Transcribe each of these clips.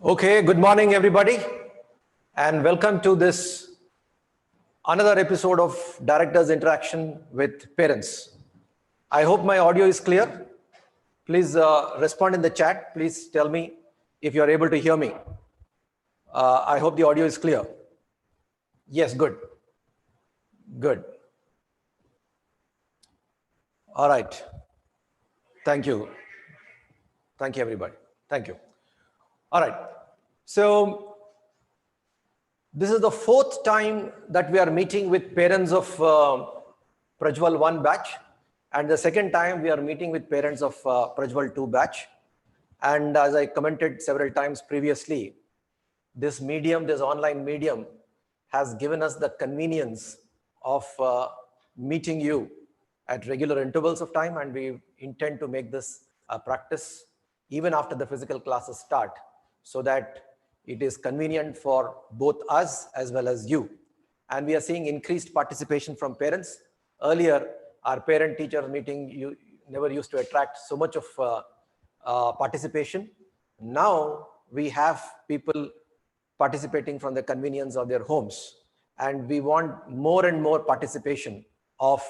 Okay, good morning, everybody, and welcome to this another episode of Director's Interaction with Parents. I hope my audio is clear. Please respond in the chat. Please tell me if you are able to hear me. I hope the audio is clear. Yes, good. Good. All right. Thank you. Thank you, everybody. Thank you. All right. So, this is the fourth time that we are meeting with parents of Prajwal 1 batch, and the second time we are meeting with parents of Prajwal 2 batch. And as I commented several times previously, this medium, this online medium, has given us the convenience of meeting you at regular intervals of time, and we intend to make this a practice even after the physical classes start, so that it is convenient for both us as well as you. And we are seeing increased participation from parents. Earlier, our parent-teacher meeting never used to attract so much of participation. Now we have people participating from the convenience of their homes, and we want more and more participation of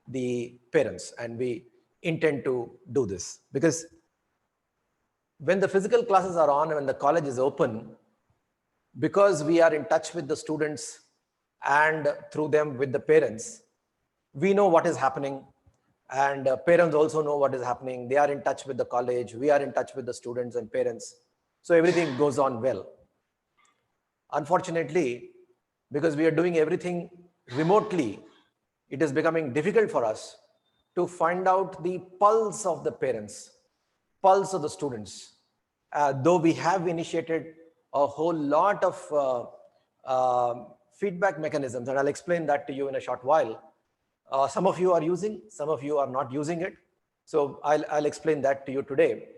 the parents, and we intend to do this because when the physical classes are on and when the college is open, because we are in touch with the students and through them with the parents, we know what is happening, and parents also know what is happening. They are in touch with the college, we are in touch with the students and parents. So everything goes on well. Unfortunately, because we are doing everything remotely, it is becoming difficult for us to find out the pulse of the parents, pulse of the students. Though we have initiated a whole lot of feedback mechanisms, and I'll explain that to you in a short while. Some of you are using, some of you are not using it. So I'll explain that to you today.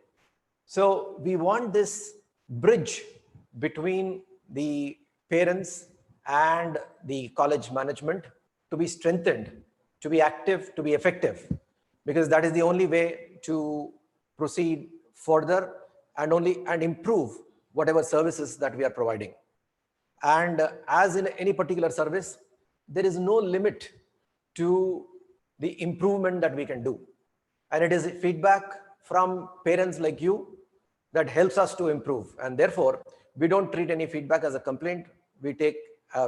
So we want this bridge between the parents and the college management to be strengthened, to be active, to be effective, because that is the only way to proceed further and improve whatever services that we are providing. And as in any particular service, there is no limit to the improvement that we can do. And it is feedback from parents like you that helps us to improve. And therefore, we don't treat any feedback as a complaint. We take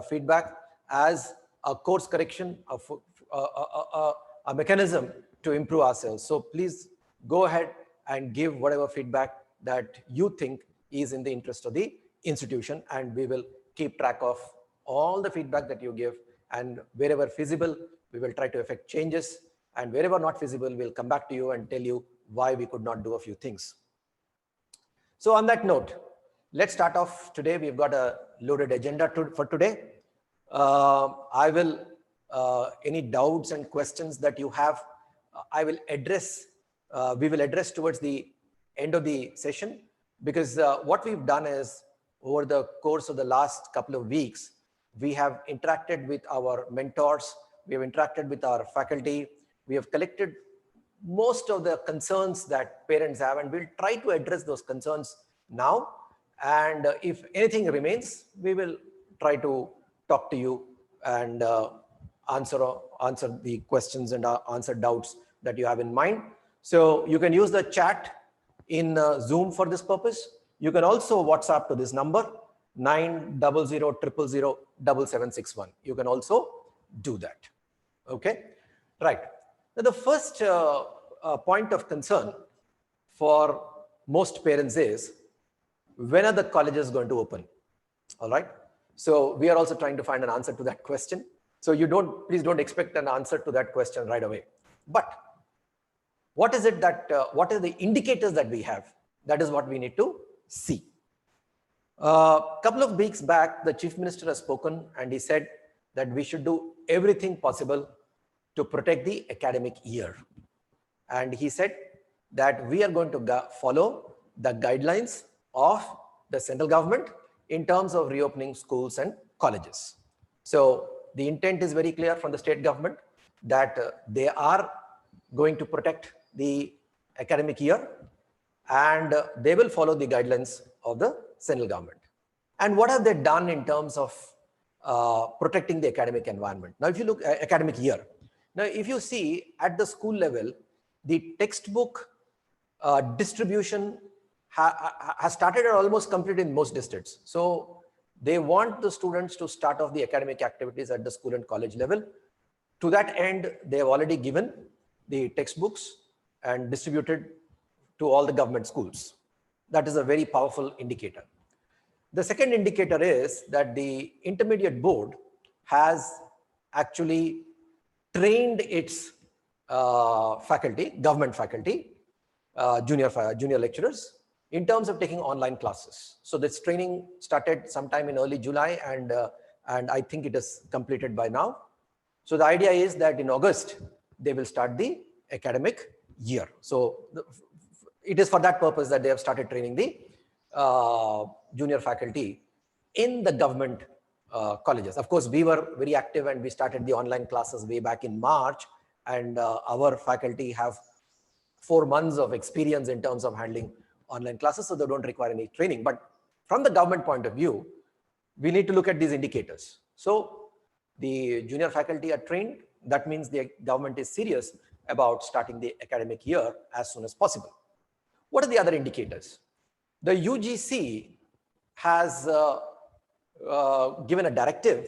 feedback as a course correction, a mechanism to improve ourselves. So please go ahead and give whatever feedback that you think is in the interest of the institution, and we will keep track of all the feedback that you give, and wherever feasible, we will try to effect changes, and wherever not feasible, we'll come back to you and tell you why we could not do a few things. So on that note, let's start off today. We've got a loaded agenda for today. I will, any doubts and questions that you have, I will address, we will address towards the end of the session, because what we've done is over the course of the last couple of weeks, we have interacted with our mentors, we have interacted with our faculty, we have collected most of the concerns that parents have, and we'll try to address those concerns now. And if anything remains, we will try to talk to you and answer the questions and answer doubts that you have in mind. So you can use the chat in Zoom for this purpose. You can also WhatsApp to this number 90000007761. You can also do that. Okay, right. Now the first point of concern for most parents is, when are the colleges going to open? All right. So we are also trying to find an answer to that question. So please don't expect an answer to that question right away. But what is it that, what are the indicators that we have? That is what we need to see. A couple of weeks back, the Chief Minister has spoken, and he said that we should do everything possible to protect the academic year. And he said that we are going to follow the guidelines of the central government in terms of reopening schools and colleges. So the intent is very clear from the state government that they are going to protect the academic year, and they will follow the guidelines of the central government. And what have they done in terms of protecting the academic environment? Now, if you look at academic year, now if you see at the school level, the textbook distribution has started or almost completed in most districts. So they want the students to start off the academic activities at the school and college level. To that end, they have already given the textbooks and distributed to all the government schools. That is a very powerful indicator. The second indicator is that the intermediate board has actually trained its faculty, government faculty, junior lecturers, in terms of taking online classes. So this training started sometime in early July, and I think it is completed by now. So the idea is that in August, they will start the academic year. So it is for that purpose that they have started training the junior faculty in the government colleges. Of course, we were very active and we started the online classes way back in March, and our faculty have 4 months of experience in terms of handling online classes, so they don't require any training. But from the government point of view, we need to look at these indicators. So the junior faculty are trained. That means the government is serious about starting the academic year as soon as possible. What are the other indicators? The UGC has given a directive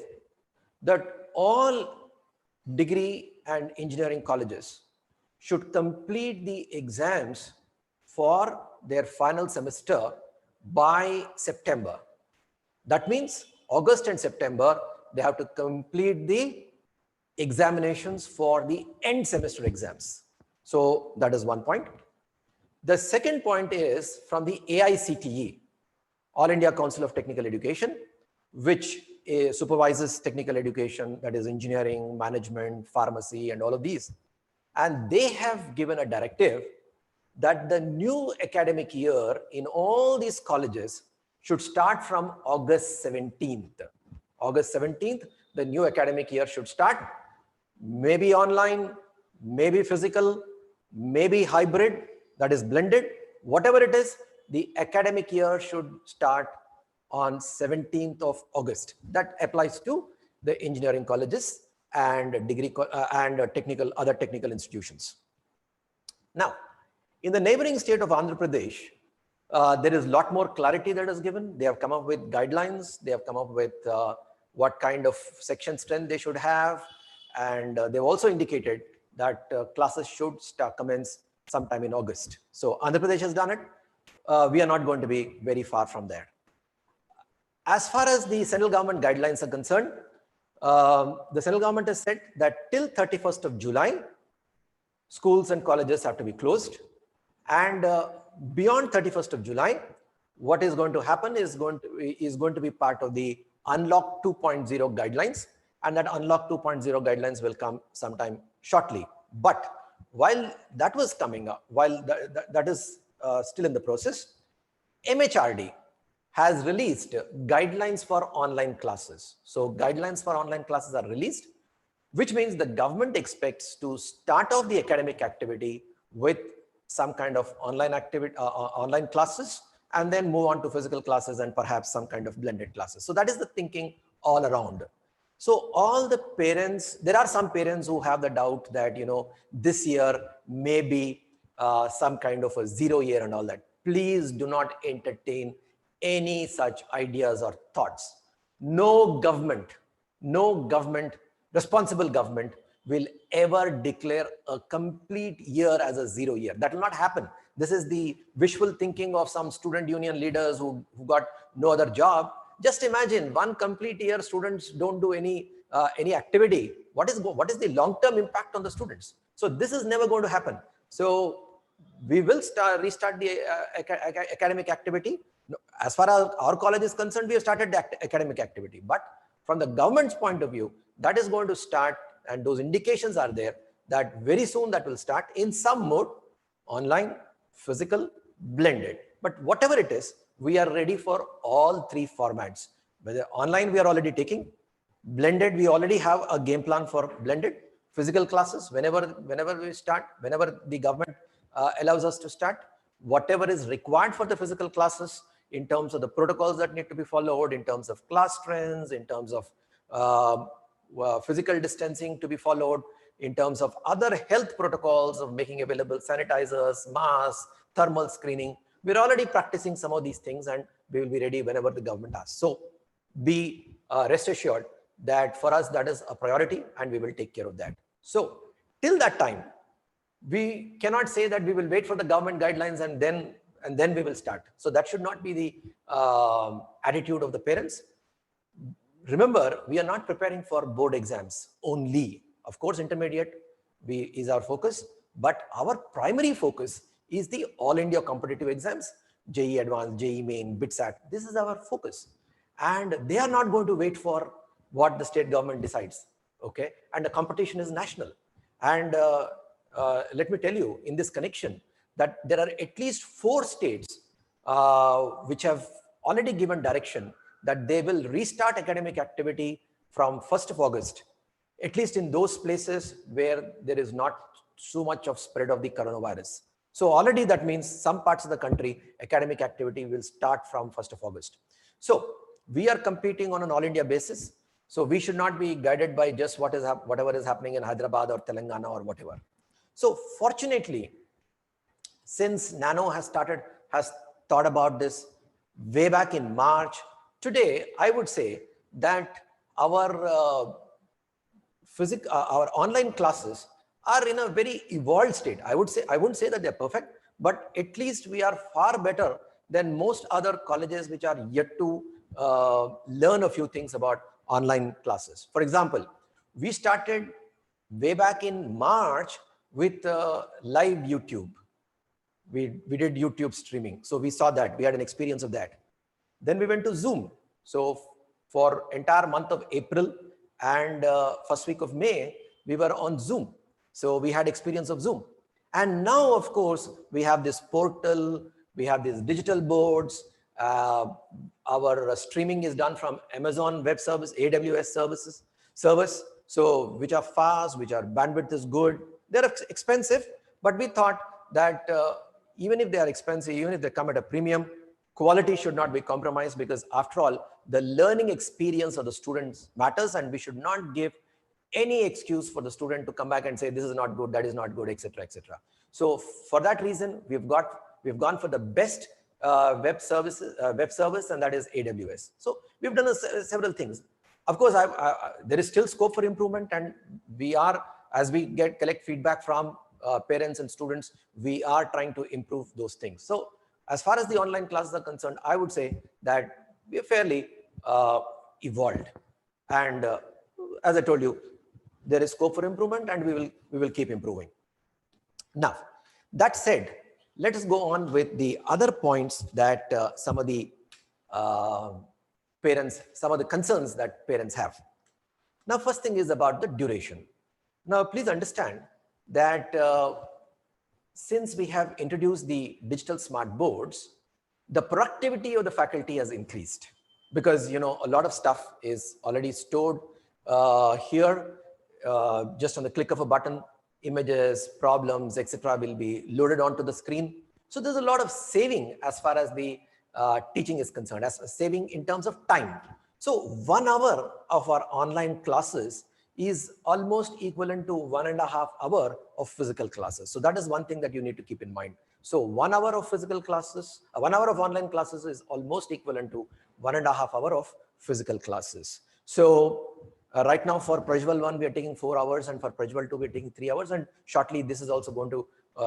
that all degree and engineering colleges should complete the exams for their final semester by September. That means August and September, they have to complete the examinations for the end semester exams. So that is one point. The second point is from the AICTE, All India Council of Technical Education, which supervises technical education, that is engineering, management, pharmacy, and all of these. And they have given a directive that the new academic year in all these colleges should start from August 17th. August 17th, the new academic year should start. Maybe online, maybe physical, maybe hybrid, that is blended. Whatever it is, the academic year should start on 17th of August. That applies to the engineering colleges and degree and other technical institutions. Now, in the neighboring state of Andhra Pradesh, there is a lot more clarity that is given. They have come up with guidelines. They have come up with what kind of section strength they should have. And they've also indicated that classes should commence sometime in August. So Andhra Pradesh has done it. We are not going to be very far from there. As far as the central government guidelines are concerned, the central government has said that till 31st of July, schools and colleges have to be closed. And beyond 31st of July, what is going to happen is going to be part of the Unlock 2.0 guidelines. And that Unlock 2.0 guidelines will come sometime shortly. But while that was coming up, while that is still in the process, MHRD has released guidelines for online classes. So guidelines for online classes are released, which means the government expects to start off the academic activity with some kind of online activity, online classes, and then move on to physical classes and perhaps some kind of blended classes. So that is the thinking all around. So all the parents, there are some parents who have the doubt that, you know, this year may be some kind of a 0 year and all that. Please do not entertain any such ideas or thoughts. No government, responsible government will ever declare a complete year as a 0 year. That will not happen. This is the wishful thinking of some student union leaders who got no other job. Just imagine one complete year students don't do any activity. What is the long-term impact on the students? So this is never going to happen. So we will restart the academic activity. As far as our college is concerned, we have started the academic activity. But from the government's point of view, that is going to start, and those indications are there that very soon that will start in some mode, online, physical, blended. But whatever it is, we are ready for all three formats. Whether online we are already taking, blended we already have a game plan for blended, physical classes whenever we start, whenever the government allows us to start, whatever is required for the physical classes in terms of the protocols that need to be followed, in terms of class trends, in terms of physical distancing to be followed, in terms of other health protocols of making available sanitizers, masks, thermal screening. We're already practicing some of these things, and we will be ready whenever the government asks. So be rest assured that for us, that is a priority, and we will take care of that. So till that time, we cannot say that we will wait for the government guidelines and then we will start. So that should not be the attitude of the parents. Remember, we are not preparing for board exams only. Of course, intermediate is our focus, but our primary focus is the all India competitive exams, JEE Advanced, JEE Main, BITSAT. This is our focus. And they are not going to wait for what the state government decides. Okay. And the competition is national. And let me tell you in this connection that there are at least 4 states which have already given direction that they will restart academic activity from 1st of August, at least in those places where there is not so much of spread of the coronavirus. So already that means some parts of the country, academic activity will start from 1st of August. So we are competing on an all India basis. So we should not be guided by just whatever is happening in Hyderabad or Telangana or whatever. So fortunately, since Nano has thought about this way back in March, today I would say that our online classes are in a very evolved state. I wouldn't say that they're perfect, but at least we are far better than most other colleges which are yet to learn a few things about online classes. For example, we started way back in March with live YouTube. We did YouTube streaming. So we saw that. We had an experience of that. Then we went to Zoom. So for entire month of April and first week of May, we were on Zoom. So we had experience of Zoom. And now, of course, we have this portal, we have these digital boards. Our streaming is done from Amazon Web Service, AWS service. So which are fast, which are bandwidth is good. They're expensive, but we thought that even if they are expensive, even if they come at a premium, quality should not be compromised, because after all, the learning experience of the students matters, and we should not give any excuse for the student to come back and say this is not good, that is not good, etc., etc. So for that reason, we've gone for the best web service, and that is AWS. So we've done several things. Of course, there is still scope for improvement, and we are, as we collect feedback from parents and students, we are trying to improve those things. So as far as the online classes are concerned, I would say that we are fairly evolved, and as I told you, there is scope for improvement, and we will keep improving. Now, that said, let us go on with the other points that some of the concerns that parents have. Now, first thing is about the duration. Now, please understand that since we have introduced the digital smart boards, the productivity of the faculty has increased, because a lot of stuff is already stored here. Just on the click of a button, images, problems, etc. will be loaded onto the screen. So there's a lot of saving as far as the teaching is concerned, as saving in terms of time. So 1 hour of our online classes is almost equivalent to 1.5 hours of physical classes. So that is one thing that you need to keep in mind. So 1 hour of physical classes, 1 hour of online classes is almost equivalent to 1.5 hours of physical classes. So right now for Prajwal 1, we are taking 4 hours, and for Prajwal 2, we are taking 3 hours, and shortly this is also going to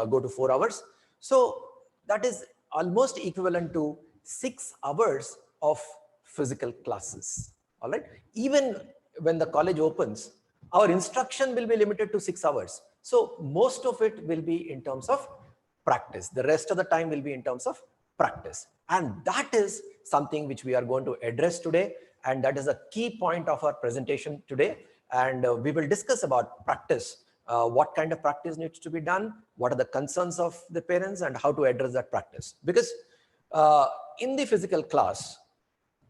go to 4 hours. So that is almost equivalent to 6 hours of physical classes. All right. Even when the college opens, our instruction will be limited to 6 hours. So most of it will be in terms of practice. The rest of the time will be in terms of practice. And that is something which we are going to address today. And that is a key point of our presentation today. And we will discuss about practice, what kind of practice needs to be done, what are the concerns of the parents, and how to address that practice. Because in the physical class,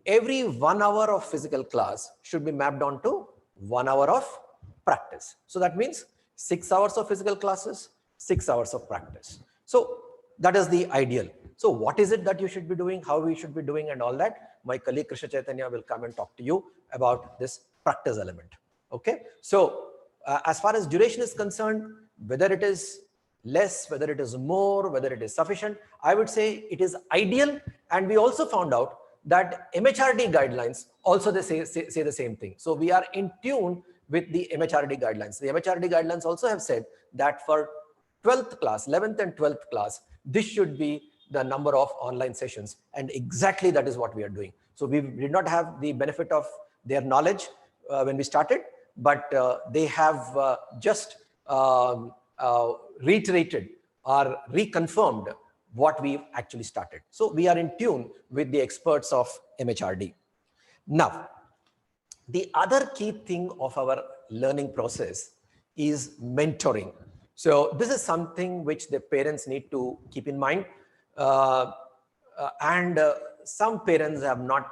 every 1 hour of physical class should be mapped onto 1 hour of practice. So that means 6 hours of physical classes, 6 hours of practice. So that is the ideal. So what is it that you should be doing, how we should be doing, and all that? My colleague Krishna Chaitanya will come and talk to you about this practice element. Okay. So as far as duration is concerned, whether it is less, whether it is more, whether it is sufficient, I would say it is ideal. And we also found out that MHRD guidelines also they say the same thing. So we are in tune with the MHRD guidelines. The MHRD guidelines also have said that for 12th class, 11th and 12th class, this should be the number of online sessions. And exactly that is what we are doing. So we did not have the benefit of their knowledge when we started, but they have just reiterated or reconfirmed what we've actually started. So we are in tune with the experts of MHRD. Now, the other key thing of our learning process is mentoring. So this is something which the parents need to keep in mind. And some parents have not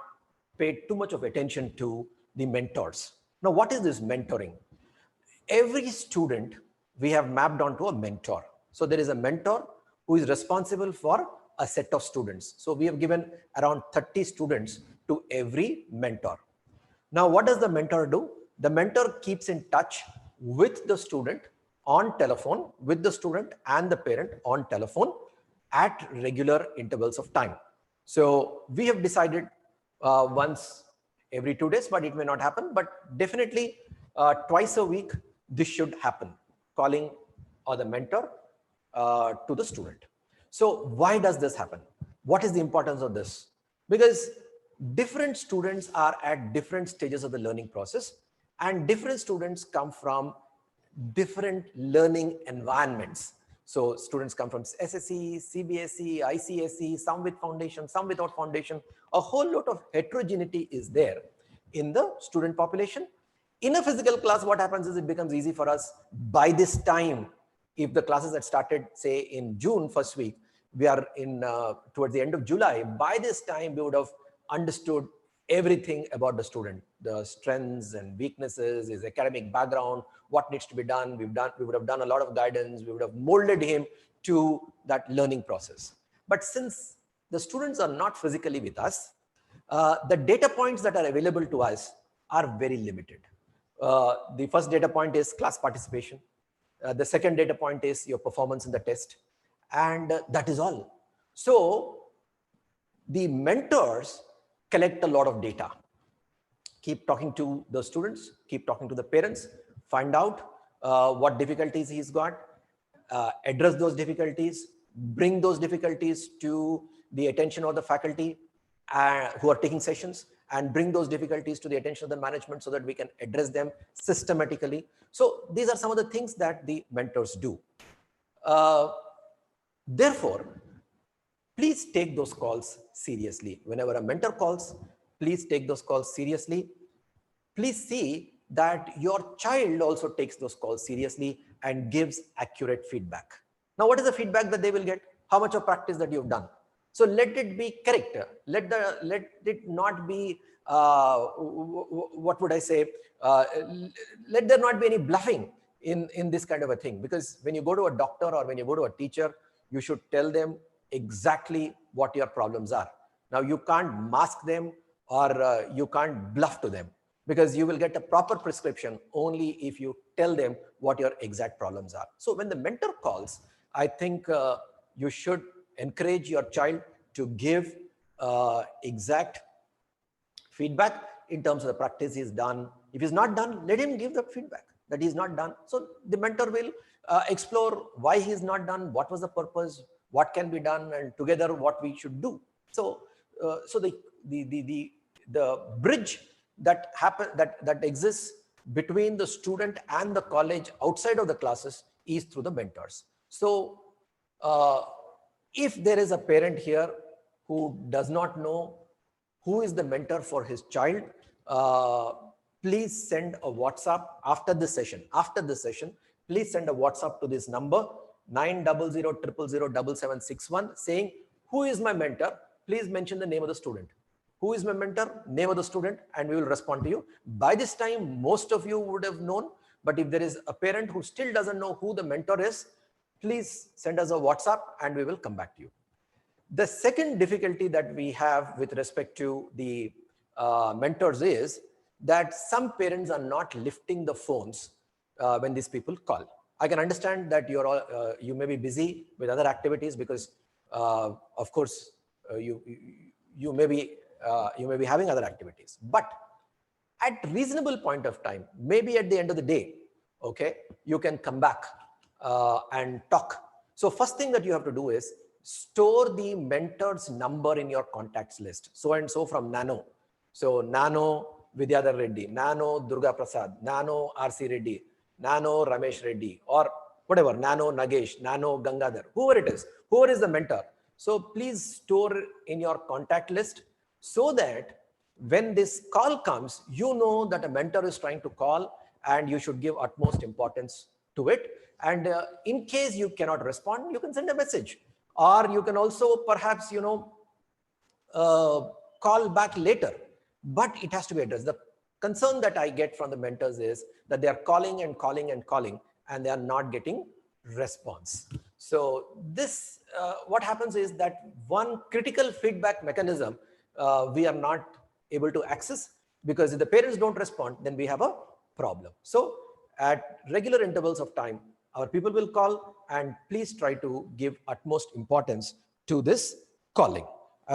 paid too much of attention to the mentors. Now, what is this mentoring? Every student we have mapped onto a mentor. So there is a mentor who is responsible for a set of students. So we have given around 30 students to every mentor. Now, what does the mentor do? The mentor keeps in touch with the student on telephone, with the student and the parent on telephone at regular intervals of time. So we have decided once every 2 days, but it may not happen, but definitely twice a week, this should happen, calling or the mentor to the student. So why does this happen? What is the importance of this? Because different students are at different stages of the learning process, and different students come from different learning environments. So students come from SSE, CBSE, ICSE, some with foundation, some without foundation. A whole lot of heterogeneity is there in the student population. In a physical class, what happens is it becomes easy for us. By this time, if the classes had started, say, in June, first week, we are in towards the end of July. By this time, we would have understood everything about the student, the strengths and weaknesses, his academic background, what needs to be done. We would have done a lot of guidance. We would have molded him to that learning process. But since the students are not physically with us, the data points that are available to us are very limited. The first data point is class participation. The second data point is your performance in the test. And that is all. So the mentors collect a lot of data. Keep talking to the students, keep talking to the parents, find out what difficulties he's got, address those difficulties, bring those difficulties to the attention of the faculty who are taking sessions, and bring those difficulties to the attention of the management so that we can address them systematically. So these are some of the things that the mentors do. Therefore, please take those calls seriously. Whenever a mentor calls, please take those calls seriously. Please see that your child also takes those calls seriously and gives accurate feedback. Now, what is the feedback that they will get? How much of practice that you've done? So let it be correct. Let it not be, what would I say? Let there not be any bluffing in this kind of a thing. Because when you go to a doctor or when you go to a teacher, you should tell them exactly what your problems are. Now, you can't mask them or you can't bluff to them, because you will get a proper prescription only if you tell them what your exact problems are. So when the mentor calls, I think you should encourage your child to give exact feedback in terms of the practice he's done. If he's not done, let him give the feedback that he's not done. So the mentor will explore why he's not done, what was the purpose, what can be done, and together what we should do. So, so the bridge that exists between the student and the college outside of the classes is through the mentors. So if there is a parent here who does not know who is the mentor for his child, please send a WhatsApp after this session. After this session, please send a WhatsApp to this number 900007761 saying, who is my mentor? Please mention the name of the student. Who is my mentor? Name of the student, and we will respond to you. By this time, most of you would have known, but if there is a parent who still doesn't know who the mentor is, please send us a WhatsApp and we will come back to you. The second difficulty that we have with respect to the mentors is that some parents are not lifting the phones when these people call. I can understand that you're all, you may be busy with other activities because, of course, you may be having other activities. But at reasonable point of time, maybe at the end of the day, okay, you can come back and talk. So first thing that you have to do is store the mentor's number in your contacts list. So and so from Nano. So Nano Vidyadhar Reddy, Nano Durga Prasad, Nano RC Reddy, Nano Ramesh Reddy, or whatever, Nano Nagesh, Nano Gangadhar, whoever it is, whoever is the mentor. So please store in your contact list so that when this call comes, you know that a mentor is trying to call and you should give utmost importance to it. And in case you cannot respond, you can send a message, or you can also perhaps, call back later, but it has to be addressed. The concern that I get from the mentors is that they are calling and calling and calling and they are not getting response. So this, what happens is that one critical feedback mechanism we are not able to access, because if the parents don't respond, then we have a problem. So at regular intervals of time, our people will call, and please try to give utmost importance to this calling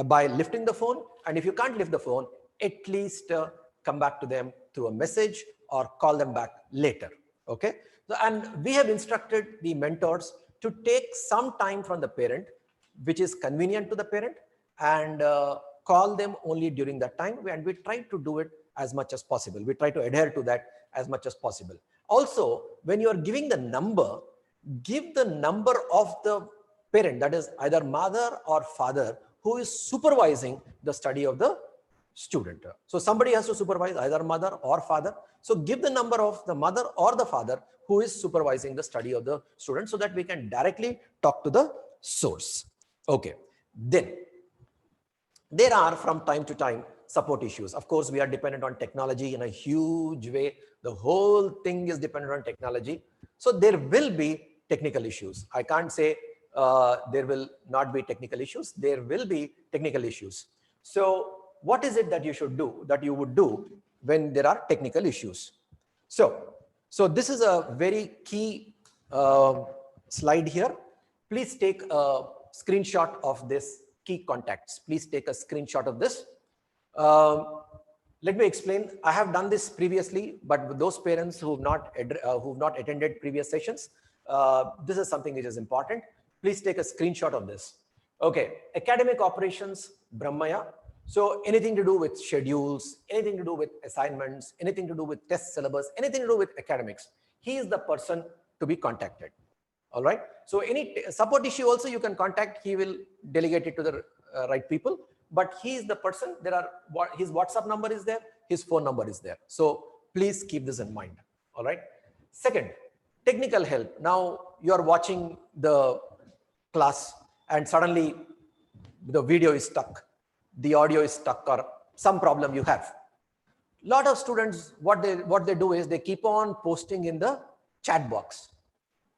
by lifting the phone. And if you can't lift the phone, at least come back to them through a message or call them back later. Okay. So, and we have instructed the mentors to take some time from the parent, which is convenient to the parent, and call them only during that time. And we try to do it as much as possible. We try to adhere to that as much as possible. Also, when you are giving the number, give the number of the parent, that is either mother or father, who is supervising the study of the student. So somebody has to supervise, either mother or father. So give the number of the mother or the father who is supervising the study of the student, so that we can directly talk to the source. Okay. Then there are from time to time support issues. Of course, we are dependent on technology in a huge way. The whole thing is dependent on technology. So there will be technical issues. I can't say there will not be technical issues. There will be technical issues. So what is it that you should do, that you would do when there are technical issues? So this is a very key slide here. Please take a screenshot of this key contacts. Please take a screenshot of this. Let me explain. I have done this previously, but with those parents who've not attended previous sessions, this is something which is important. Please take a screenshot of this. Okay, academic operations, Brahmaya. So anything to do with schedules, anything to do with assignments, anything to do with test syllabus, anything to do with academics, he is the person to be contacted. All right. So any support issue also you can contact. He will delegate it to the right people. But he is the person. There are his WhatsApp number is there. His phone number is there. So please keep this in mind. All right. Second, technical help. Now you are watching the class and suddenly the video is stuck, the audio is stuck, or some problem you have. A lot of students, what they do is they keep on posting in the chat box.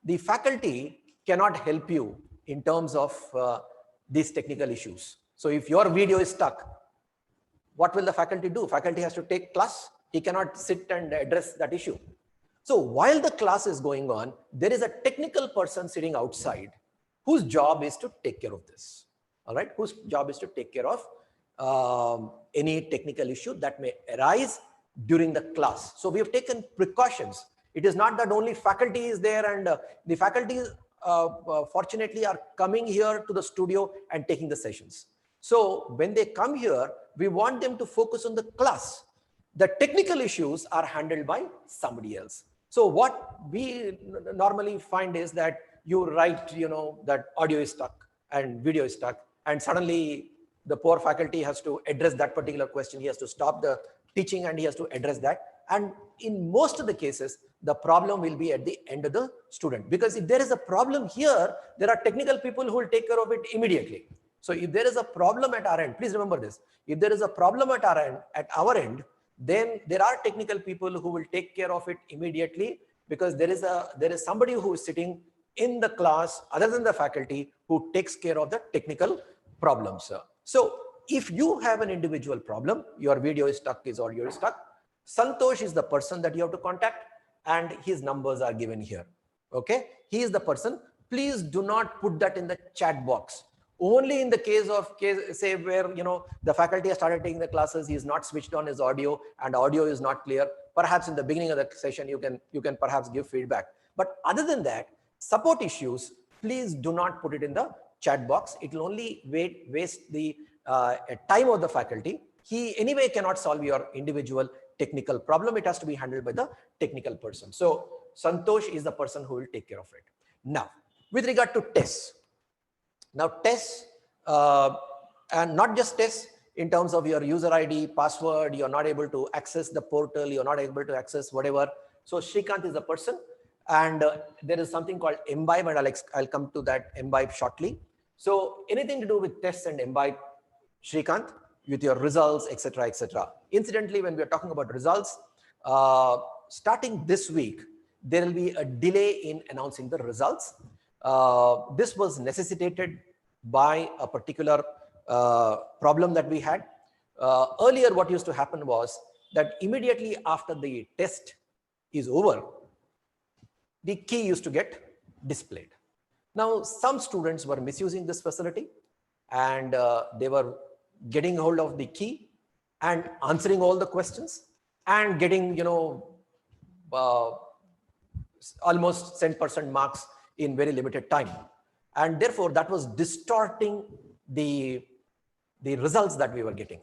The faculty cannot help you in terms of these technical issues. So if your video is stuck, what will the faculty do? Faculty has to take class. He cannot sit and address that issue. So while the class is going on, there is a technical person sitting outside whose job is to take care of this. All right, whose job is to take care of any technical issue that may arise during the class. So we have taken precautions. It is not that only faculty is there, and the faculty fortunately are coming here to the studio and taking the sessions. So when they come here, we want them to focus on the class. The technical issues are handled by somebody else. So what we normally find is that you write, that audio is stuck and video is stuck, and suddenly the poor faculty has to address that particular question. He has to stop the teaching and he has to address that. And in most of the cases, the problem will be at the end of the student. Because if there is a problem here, there are technical people who will take care of it immediately. So if there is a problem at our end, please remember this. If there is a problem at our end, then there are technical people who will take care of it immediately, because there is somebody who is sitting in the class other than the faculty who takes care of the technical problems. So if you have an individual problem, your video is stuck, his audio is stuck, Santosh is the person that you have to contact, and his numbers are given here. Okay, he is the person. Please do not put that in the chat box. Only in the case of say where the faculty has started taking the classes, he is not switched on his audio and audio is not clear. Perhaps in the beginning of the session you can perhaps give feedback. But other than that, support issues, please do not put it in the chat box. It will only waste the time of the faculty. He anyway cannot solve your individual technical problem. It has to be handled by the technical person. So Santosh is the person who will take care of it. Now, with regard to tests. Now tests, and not just tests in terms of your user ID, password, you're not able to access the portal, you're not able to access whatever. So Srikanth is the person, and there is something called Imbibe, and I'll come to that Imbibe shortly. So anything to do with tests and Imbibe, Srikanth, with your results, etc., etc. Incidentally, when we are talking about results, starting this week, there will be a delay in announcing the results. This was necessitated by a particular problem that we had. Earlier, what used to happen was that immediately after the test is over, the key used to get displayed. Now, some students were misusing this facility, and they were getting hold of the key and answering all the questions and getting, almost 10% marks in very limited time. And therefore, that was distorting the results that we were getting.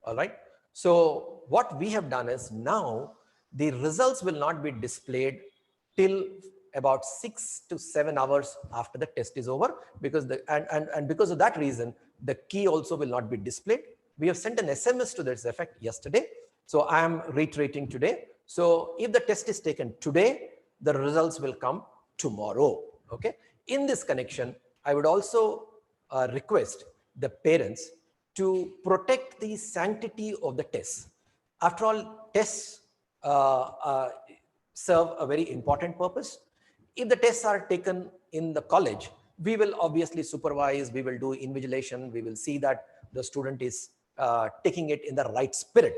All right. So what we have done is now the results will not be displayed till about 6 to 7 hours after the test is over, because because of that reason, the key also will not be displayed. We have sent an SMS to this effect yesterday. So I am reiterating today. So if the test is taken today, the results will come tomorrow. Okay. In this connection, I would also request the parents to protect the sanctity of the tests. After all, tests serve a very important purpose. If the tests are taken in the college, we will obviously supervise, we will do invigilation, we will see that the student is taking it in the right spirit.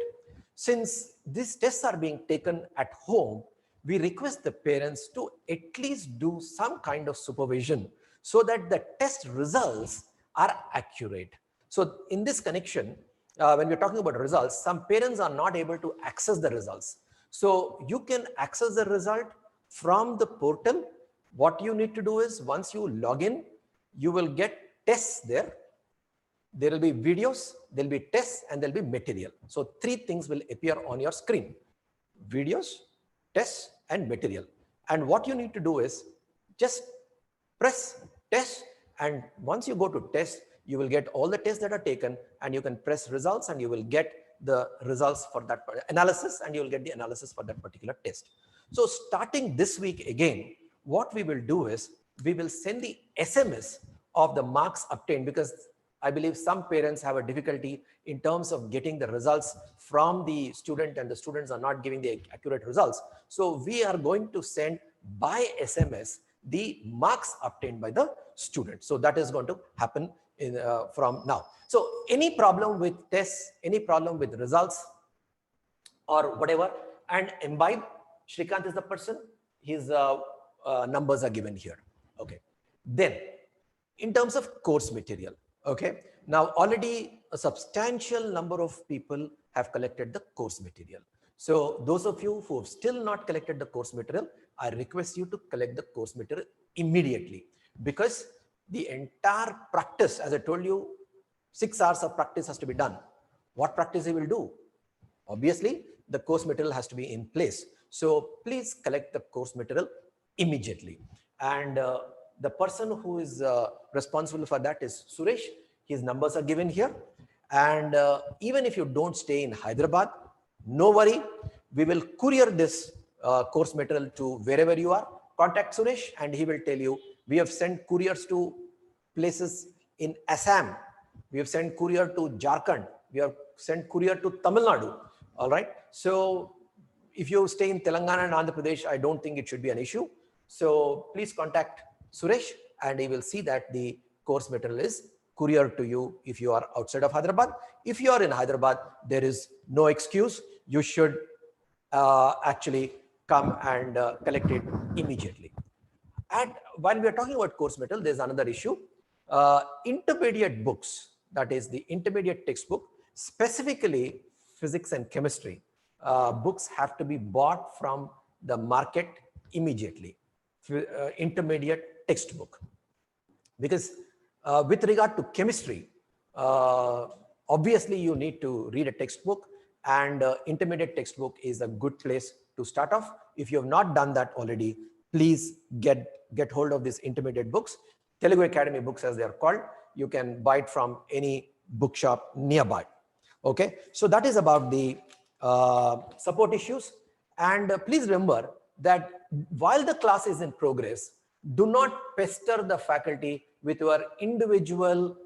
Since these tests are being taken at home, we request the parents to at least do some kind of supervision so that the test results are accurate. So in this connection, when we're talking about results, some parents are not able to access the results. So you can access the result from the portal. What you need to do is, once you log in, you will get tests there. There will be videos, there will be tests, and there will be material. So 3 things will appear on your screen: videos, tests, and material. And what you need to do is just press test, and once you go to test, you will get all the tests that are taken, and you can press results, and you will get the results for that analysis, and you will get the analysis for that particular test. So starting this week again, what we will do is we will send the SMS of the marks obtained, because I believe some parents have a difficulty in terms of getting the results from the student, and the students are not giving the accurate results. So we are going to send by SMS the marks obtained by the student. So that is going to happen from now. So any problem with tests, any problem with results or whatever, and Imbibe, Srikanth is the person, his numbers are given here. Okay. Then in terms of course material, okay, now already a substantial number of people have collected the course material. So those of you who have still not collected the course material, I request you to collect the course material immediately, because the entire practice, as I told you, 6 hours of practice has to be done. What practice he will do? Obviously, the course material has to be in place. So please collect the course material immediately. And the person who is responsible for that is Suresh. His numbers are given here. And even if you don't stay in Hyderabad, no worry, we will courier this course material to wherever you are. Contact Suresh and he will tell you. We have sent couriers to places in Assam. We have sent courier to Jharkhand. We have sent courier to Tamil Nadu. All right. So if you stay in Telangana and Andhra Pradesh, I don't think it should be an issue. So please contact Suresh and he will see that the course material is courier to you if you are outside of Hyderabad. If you are in Hyderabad, there is no excuse. You should actually come and collect it immediately. And while we are talking about course material, there's another issue. Intermediate books, that is the intermediate textbook, specifically physics and chemistry, books have to be bought from the market immediately. Intermediate textbook. Because with regard to chemistry, obviously you need to read a textbook, and intermediate textbook is a good place to start off. If you have not done that already, please get hold of these intermediate books. Telugu Academy books, as they are called. You can buy it from any bookshop nearby. Okay, so that is about the support issues. And please remember that while the class is in progress, do not pester the faculty with your individual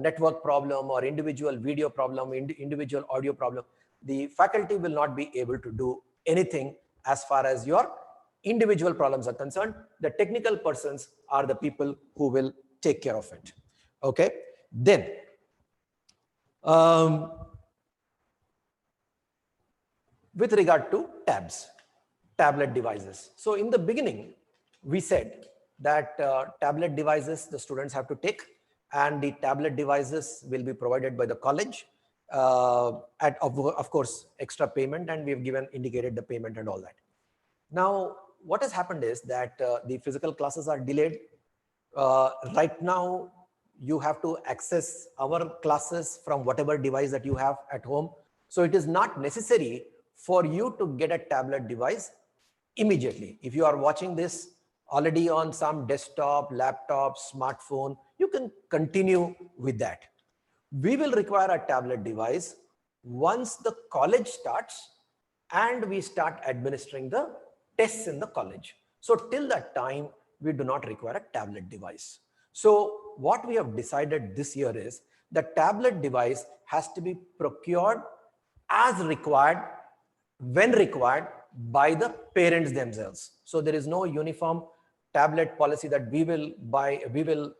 network problem or individual video problem, individual audio problem. The faculty will not be able to do anything as far as your individual problems are concerned. The technical persons are the people who will take care of it. Okay, then with regard to tablet devices. So in the beginning, we said that tablet devices the students have to take, and the tablet devices will be provided by the college at of course extra payment, and we've indicated the payment and all that. Now what has happened is that the physical classes are delayed. Right now you have to access our classes from whatever device that you have at home. So it is not necessary for you to get a tablet device immediately. If you are watching this already on some desktop, laptop, smartphone, you can continue with that. We will require a tablet device once the college starts and we start administering the tests in the college. So till that time, we do not require a tablet device. So what we have decided this year is the tablet device has to be procured as required, when required, by the parents themselves. So there is no uniform tablet policy that we will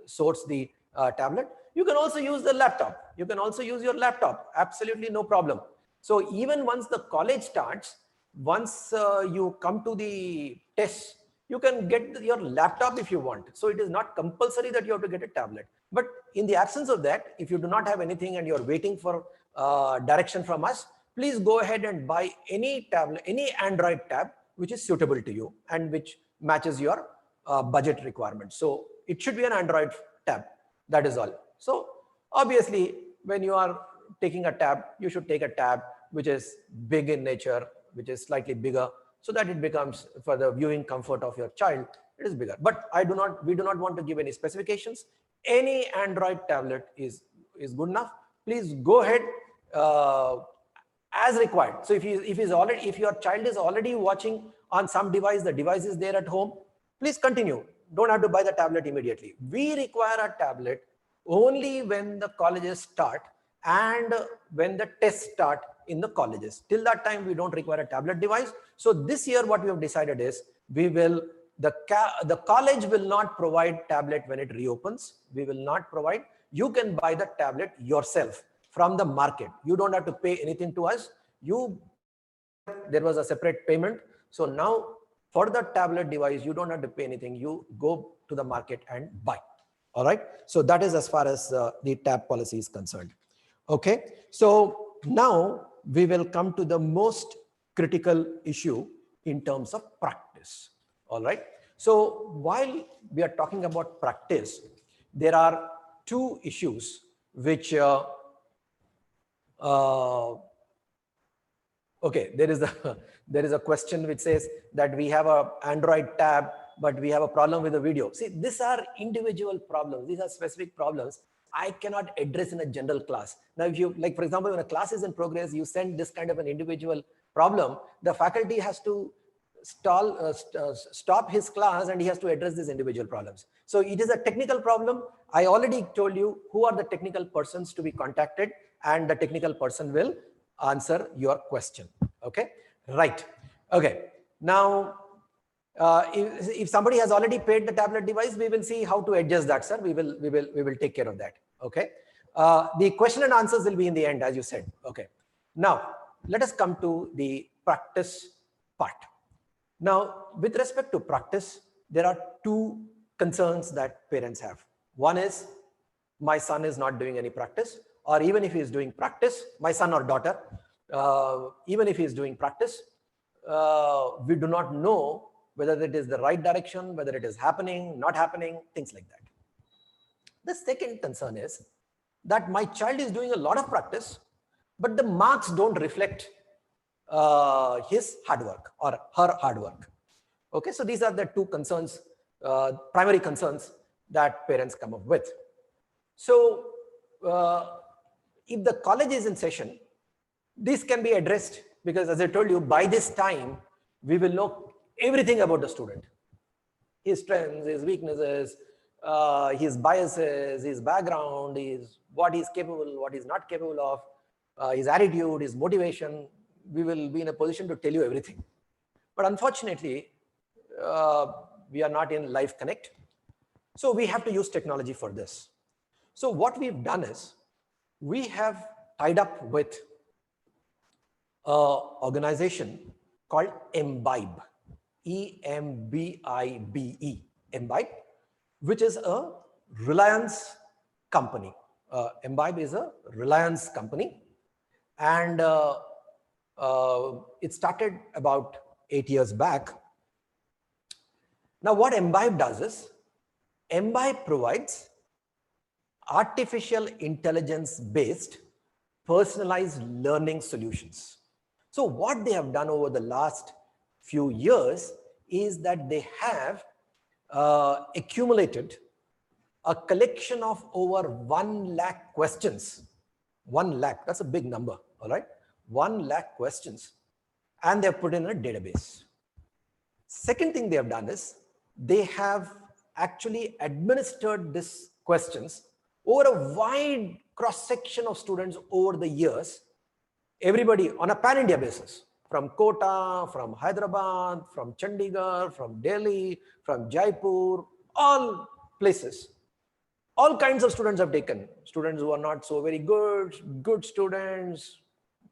source the tablet. You can also use the laptop. You can also use your laptop. Absolutely no problem. So even once the college starts, once you come to the test, you can get your laptop if you want. So it is not compulsory that you have to get a tablet. But in the absence of that, if you do not have anything and you're waiting for direction from us, please go ahead and buy any tablet, any Android tab which is suitable to you and which matches your budget requirements. So it should be an Android tab. That is all. So obviously, when you are taking a tab, you should take a tab which is big in nature, which is slightly bigger, so that it becomes, for the viewing comfort of your child, it is bigger. But we do not want to give any specifications. Any Android tablet is good enough. Please go ahead as required. So if your child is already watching on some device, the device is there at home, please continue. Don't have to buy the tablet immediately. We require a tablet only when the colleges start and when the tests start in the colleges. Till that time, we don't require a tablet device. So this year, what we have decided is the college will not provide tablet when it reopens. We will not provide. You can buy the tablet yourself from the market. You don't have to pay anything to us. There was a separate payment. So now for the tablet device, you don't have to pay anything. You go to the market and buy. All right. So that is as far as the tab policy is concerned. Okay. So now we will come to the most critical issue in terms of practice. All right. So while we are talking about practice, there are two issues which okay, there is a question which says that we have a Android tab, but we have a problem with the video. See, these are individual problems. These are specific problems I cannot address in a general class. Now, if you, like, for example, when a class is in progress, you send this kind of an individual problem, the faculty has to stop his class and he has to address these individual problems. So it is a technical problem. I already told you who are the technical persons to be contacted, and the technical person will answer your question. Okay, right. Okay, now If somebody has already paid the tablet device, we will see how to adjust that, sir. We will take care of that. Okay. The question and answers will be in the end, as you said. Okay. Now let us come to the practice part. Now, with respect to practice, there are two concerns that parents have. One is, my son is not doing any practice, or even if he is doing practice, my son or daughter, even if he is doing practice, we do not know whether it is the right direction, whether it is happening, not happening, things like that. The second concern is that my child is doing a lot of practice, but the marks don't reflect his hard work or her hard work. Okay, so these are the two concerns, primary concerns that parents come up with. So if the college is in session, this can be addressed, because as I told you, by this time, we will know everything about the student. His strengths, his weaknesses, his biases, his background, what he's capable, what he's not capable of, his attitude, his motivation. We will be in a position to tell you everything. But unfortunately, we are not in live connect. So we have to use technology for this. So what we've done is, we have tied up with an organization called Imbibe, E-M-B-I-B-E, Imbibe, which is a Reliance company. Imbibe is a Reliance company, and it started about 8 years back. Now, what Imbibe does is, Imbibe provides artificial intelligence based personalized learning solutions. So what they have done over the last few years is that they have accumulated a collection of over 1 lakh questions. 1 lakh, that's a big number, all right? 1 lakh questions, and they have put in a database. Second thing they have done is, they have actually administered these questions over a wide cross-section of students over the years, everybody on a pan-India basis, from Kota, from Hyderabad, from Chandigarh, from Delhi, from Jaipur, all places. All kinds of students have taken. Students who are not so very good, good students,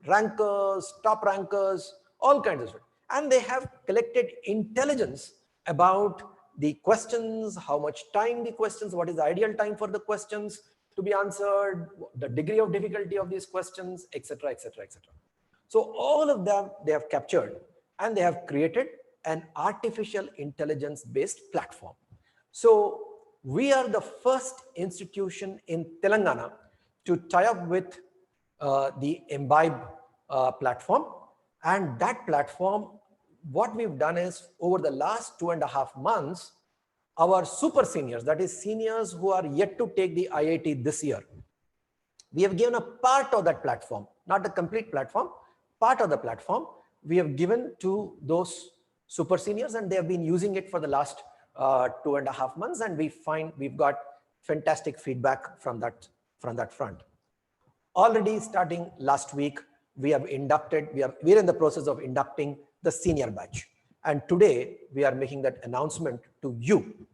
rankers, top rankers, all kinds of students. And they have collected intelligence about the questions, how much time the questions, what is the ideal time for the questions to be answered, the degree of difficulty of these questions, etc., etc., etc. So all of them they have captured, and they have created an artificial intelligence based platform. So we are the first institution in Telangana to tie up with the Imbibe platform. And that platform, what we've done is, over the last 2.5 months, our super seniors, that is seniors who are yet to take the IIT this year, we have given a part of that platform, not the complete platform, part of the platform we have given to those super seniors, and they have been using it for the last 2.5 months, and we've got fantastic feedback from that front. Already starting last week, we are in the process of inducting the senior batch, and today we are making that announcement to you.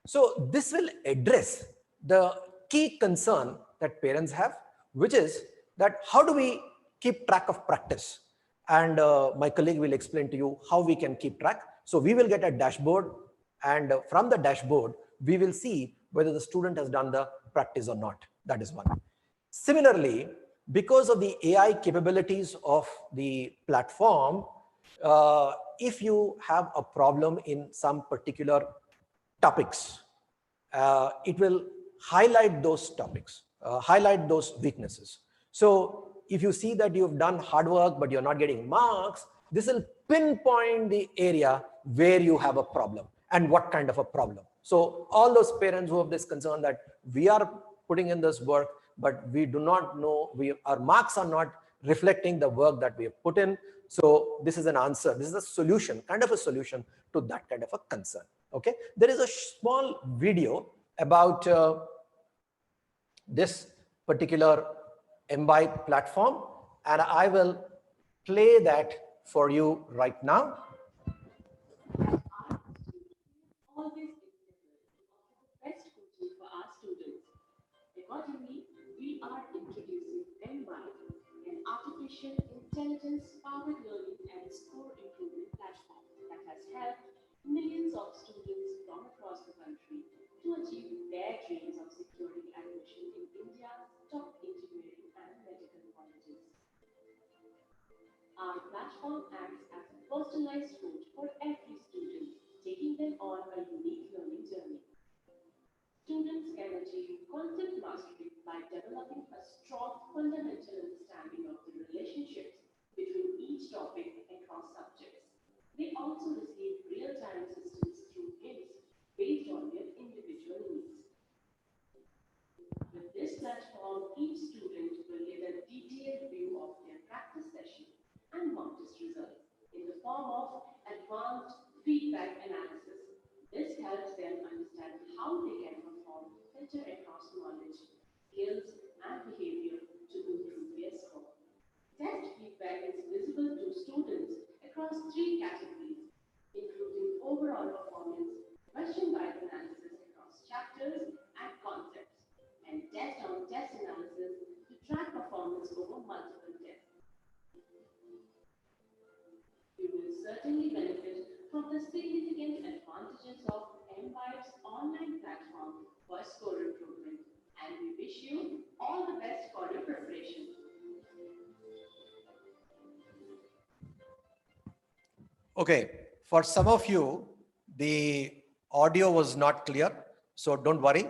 So this will address the key concern that parents have, which is that how do we keep track of practice? And my colleague will explain to you how we can keep track. So we will get a dashboard, and from the dashboard, we will see whether the student has done the practice or not. That is one. Similarly, because of the AI capabilities of the platform, if you have a problem in some particular topics, it will highlight those topics, highlight those weaknesses. So if you see that you've done hard work, but you're not getting marks, this will pinpoint the area where you have a problem and what kind of a problem. So all those parents who have this concern that we are putting in this work, but we do not know, our marks are not reflecting the work that we have put in. So this is an answer. This is a solution, kind of a solution to that kind of a concern. Okay. There is a small video about this particular Imbibe platform, and I will play that for you right now. always endeavor to offer the best coaching for our students. Accordingly, we are introducing MBITE, an artificial intelligence-powered learning and score improvement platform that has helped millions of students from across the country to achieve their dreams of securing admission in India's top engineering and medical colleges. Our platform acts as a personalized coach for every student, taking them on a unique learning journey. Students can achieve concept mastery by developing a strong fundamental understanding of the relationships between each topic across subjects. They also receive real-time assistance through hints based on their individual needs. With this platform, each student will get a detailed view of their practice session and mock test results in the form of advanced feedback analysis. This helps them understand how they can perform better across knowledge, skills, and behavior to improve their score. Test feedback is visible to students across three categories, including overall performance, question-based analysis across chapters and concepts, and test-on-test analysis to track performance over multiple tests. You will certainly benefit from the significant advantages of MBITE's online platform for score improvement, and we wish you all the best for your preparation. Okay, for some of you, the audio was not clear, so don't worry.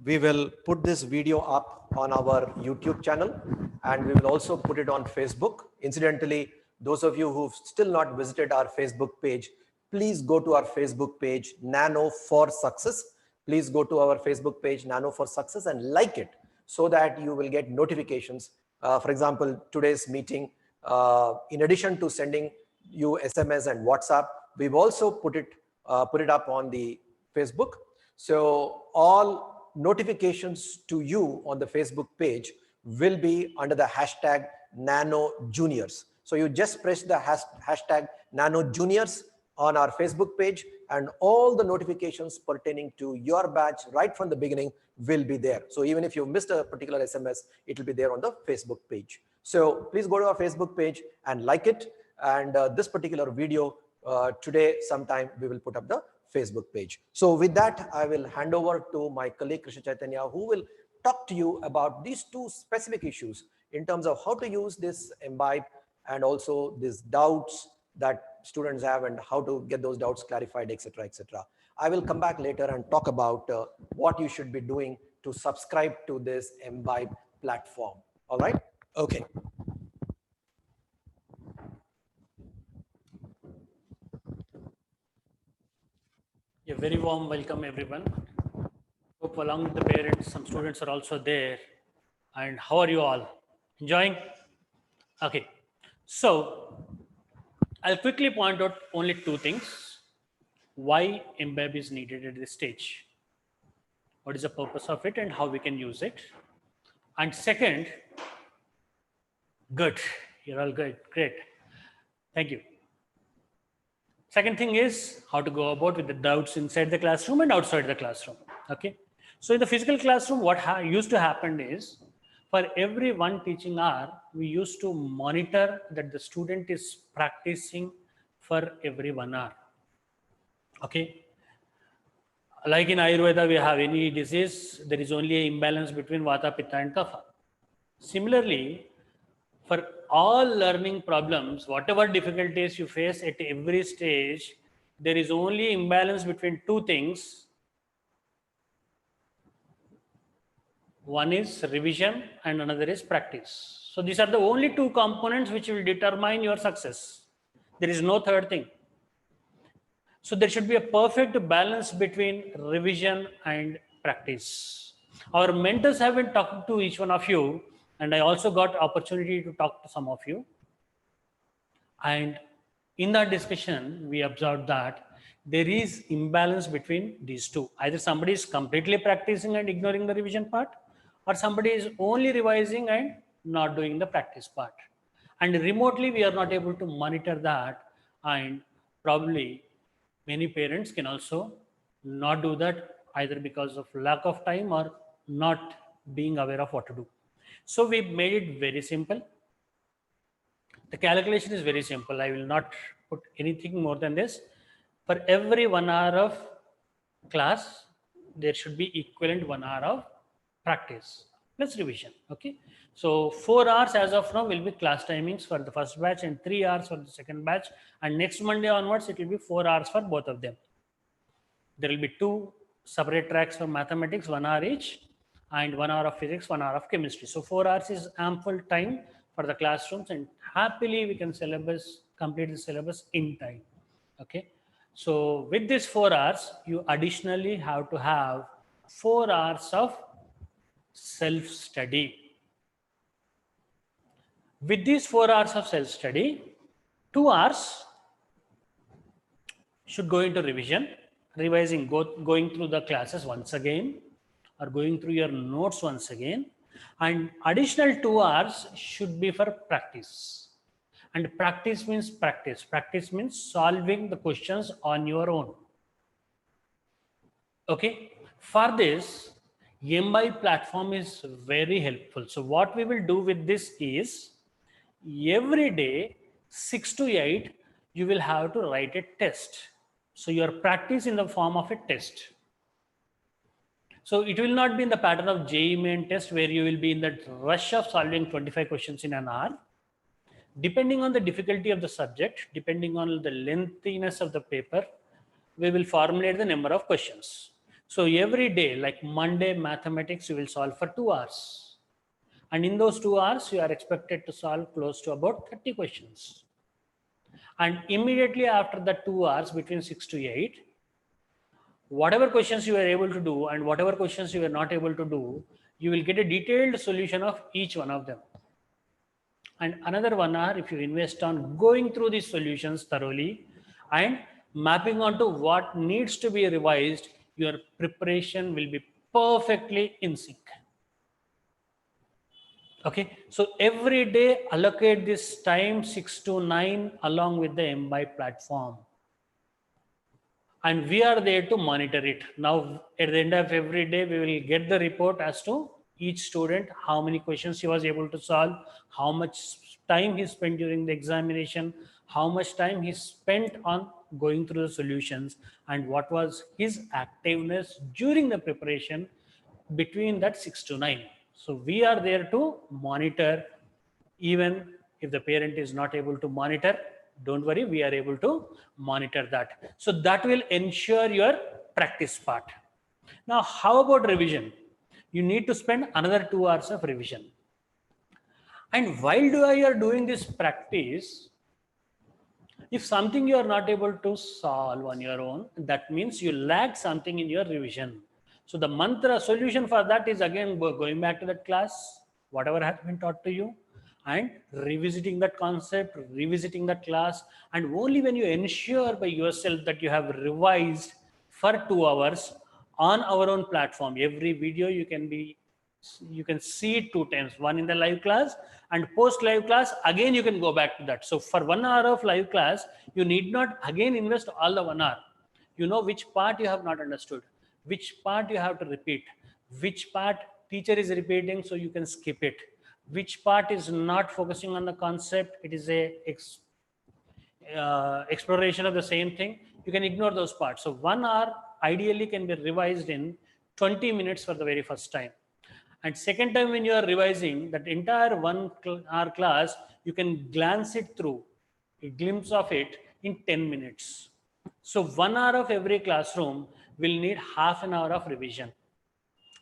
We will put this video up on our YouTube channel and we will also put it on Facebook. Incidentally, those of you who've still not visited our Facebook page, please go to our Facebook page, Nano for Success. Please go to our Facebook page, Nano for Success, and like it so that you will get notifications. For example, today's meeting, in addition to sending you SMS and WhatsApp, we've also put it up on the Facebook. So all notifications to you on the Facebook page will be under the hashtag Nano Juniors. So you just press the hashtag Nano Juniors on our Facebook page, and all the notifications pertaining to your batch right from the beginning will be there. So even if you missed a particular SMS, it will be there on the Facebook page. So please go to our Facebook page and like it. And this particular video today sometime we will put up the Facebook page. So with that, I will hand over to my colleague Krishna Chaitanya, who will talk to you about these two specific issues in terms of how to use this Imbibe and also these doubts that students have and how to get those doubts clarified, etc., etc. I will come back later and talk about what you should be doing to subscribe to this Imbibe platform. All right? Okay. A very warm welcome, everyone. Hope along with the parents, some students are also there. And how are you all? Enjoying? Okay. So I'll quickly point out only two things. Why Imbibe is needed at this stage. What is the purpose of it and how we can use it. And second, good. You're all good. Great. Thank you. Second thing is how to go about with the doubts inside the classroom and outside the classroom. Okay. So in the physical classroom, what used to happen is for every one teaching hour, we used to monitor that the student is practicing for every 1 hour. Okay. Like in Ayurveda, we have any disease, there is only an imbalance between Vata, Pitta and Kapha. Similarly, for all learning problems, whatever difficulties you face at every stage, there is only imbalance between two things. One is revision and another is practice. So these are the only two components which will determine your success. There is no third thing. So there should be a perfect balance between revision and practice. Our mentors have been talking to each one of you, and I also got opportunity to talk to some of you. And in that discussion, we observed that there is imbalance between these two. Either somebody is completely practicing and ignoring the revision part, or somebody is only revising and not doing the practice part. And remotely, we are not able to monitor that. And probably many parents can also not do that either because of lack of time or not being aware of what to do. So we made it very simple. The calculation is very simple. I will not put anything more than this. For every 1 hour of class, there should be equivalent 1 hour of practice plus revision. Okay. So 4 hours as of now will be class timings for the first batch and 3 hours for the second batch. And next Monday onwards, it will be 4 hours for both of them. There will be 2 separate tracks for mathematics, 1 hour each, and 1 hour of physics, 1 hour of chemistry. So 4 hours is ample time for the classrooms, and happily we can complete the syllabus in time. Okay. So with this 4 hours, you additionally have to have 4 hours of self-study. With these 4 hours of self-study, 2 hours should go into revision, revising, going through the classes once again, or going through your notes once again, and additional 2 hours should be for practice. And practice means practice. Practice means solving the questions on your own. Okay. For this, MI platform is very helpful. So what we will do with this is every day 6 to 8 you will have to write a test. So your practice in the form of a test. So it will not be in the pattern of JEE main test where you will be in that rush of solving 25 questions in an hour. Depending on the difficulty of the subject, depending on the lengthiness of the paper, we will formulate the number of questions. So every day, like Monday mathematics, you will solve for 2 hours. And in those 2 hours, you are expected to solve close to about 30 questions. And immediately after the 2 hours, between 6 to 8, whatever questions you are able to do and whatever questions you are not able to do, you will get a detailed solution of each one of them. And another 1 hour, if you invest on going through these solutions thoroughly and mapping onto what needs to be revised, your preparation will be perfectly in sync. Okay, so every day allocate this time 6 to 9 along with the MBI platform. And we are there to monitor it. Now, at the end of every day, we will get the report as to each student, how many questions he was able to solve, how much time he spent during the examination, how much time he spent on going through the solutions, and what was his activeness during the preparation between that 6 to 9. So we are there to monitor. Even if the parent is not able to monitor, don't worry, we are able to monitor that. So that will ensure your practice part. Now, how about revision? You need to spend another 2 hours of revision. And while you are doing this practice, if something you are not able to solve on your own, that means you lack something in your revision. So the mantra solution for that is again going back to that class, whatever has been taught to you, and revisiting that concept, revisiting that class. And only when you ensure by yourself that you have revised for 2 hours on our own platform, every video you can see it 2 times, one in the live class, and post live class again you can go back to that. So for 1 hour of live class, you need not again invest all the 1 hour. You know which part you have not understood, which part you have to repeat, which part teacher is repeating so you can skip it, which part is not focusing on the concept, it is a exploration of the same thing, you can ignore those parts. So 1 hour ideally can be revised in 20 minutes for the very first time. And second time when you are revising that entire 1 hour class, you can glance it through, a glimpse of it in 10 minutes. So 1 hour of every classroom will need half an hour of revision.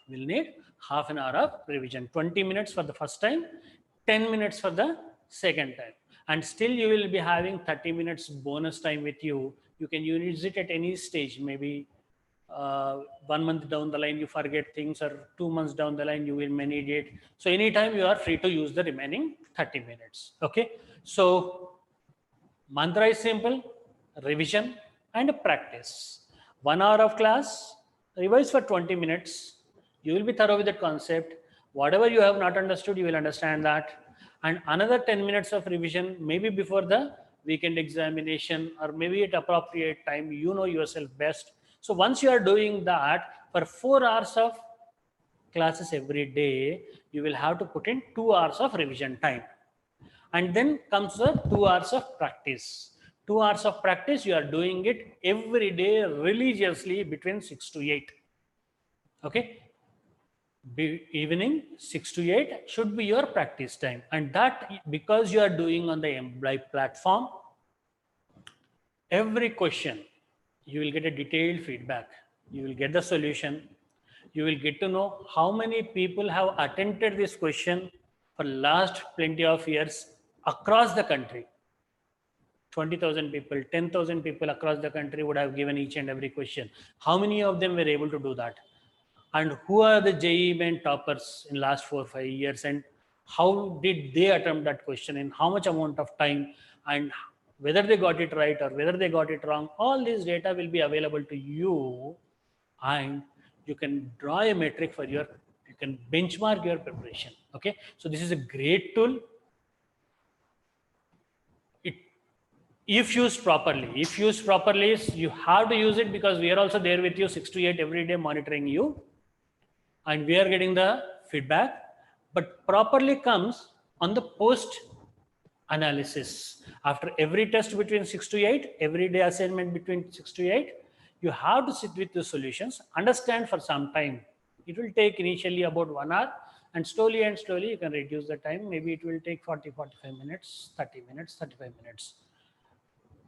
Will need half an hour of revision, 20 minutes for the first time, 10 minutes for the second time. And still you will be having 30 minutes bonus time with you. You can use it at any stage, maybe 1 month down the line you forget things, or 2 months down the line you will may need it. So anytime you are free to use the remaining 30 minutes. Okay. So mantra is simple: revision and practice. 1 hour of class, revise for 20 minutes. You will be thorough with that concept. Whatever you have not understood, you will understand that. And another 10 minutes of revision, maybe before the weekend examination, or maybe at appropriate time, you know yourself best. So once you are doing that for 4 hours of classes every day, you will have to put in 2 hours of revision time. And then comes the 2 hours of practice. 2 hours of practice, you are doing it every day religiously between 6 to 8. Okay. Evening 6 to 8 should be your practice time. And that because you are doing on the Live platform, every question, you will get a detailed feedback. You will get the solution. You will get to know how many people have attempted this question for last plenty of years across the country. 20,000 people, 10,000 people across the country would have given each and every question. How many of them were able to do that? And who are the JEE main toppers in last 4 or 5 years, and how did they attempt that question, in how much amount of time, and whether they got it right or whether they got it wrong. All this data will be available to you, and you can draw a metric for you can benchmark your preparation. Okay, so this is a great tool. If used properly, you have to use it, because we are also there with you 6 to 8 every day, monitoring you, and we are getting the feedback. But properly comes on the post analysis. After every test between 6 to 8, every day assignment between 6 to 8, you have to sit with the solutions, understand for some time. It will take initially about 1 hour, and slowly you can reduce the time. Maybe it will take 40-45 minutes, 30 minutes, 35 minutes.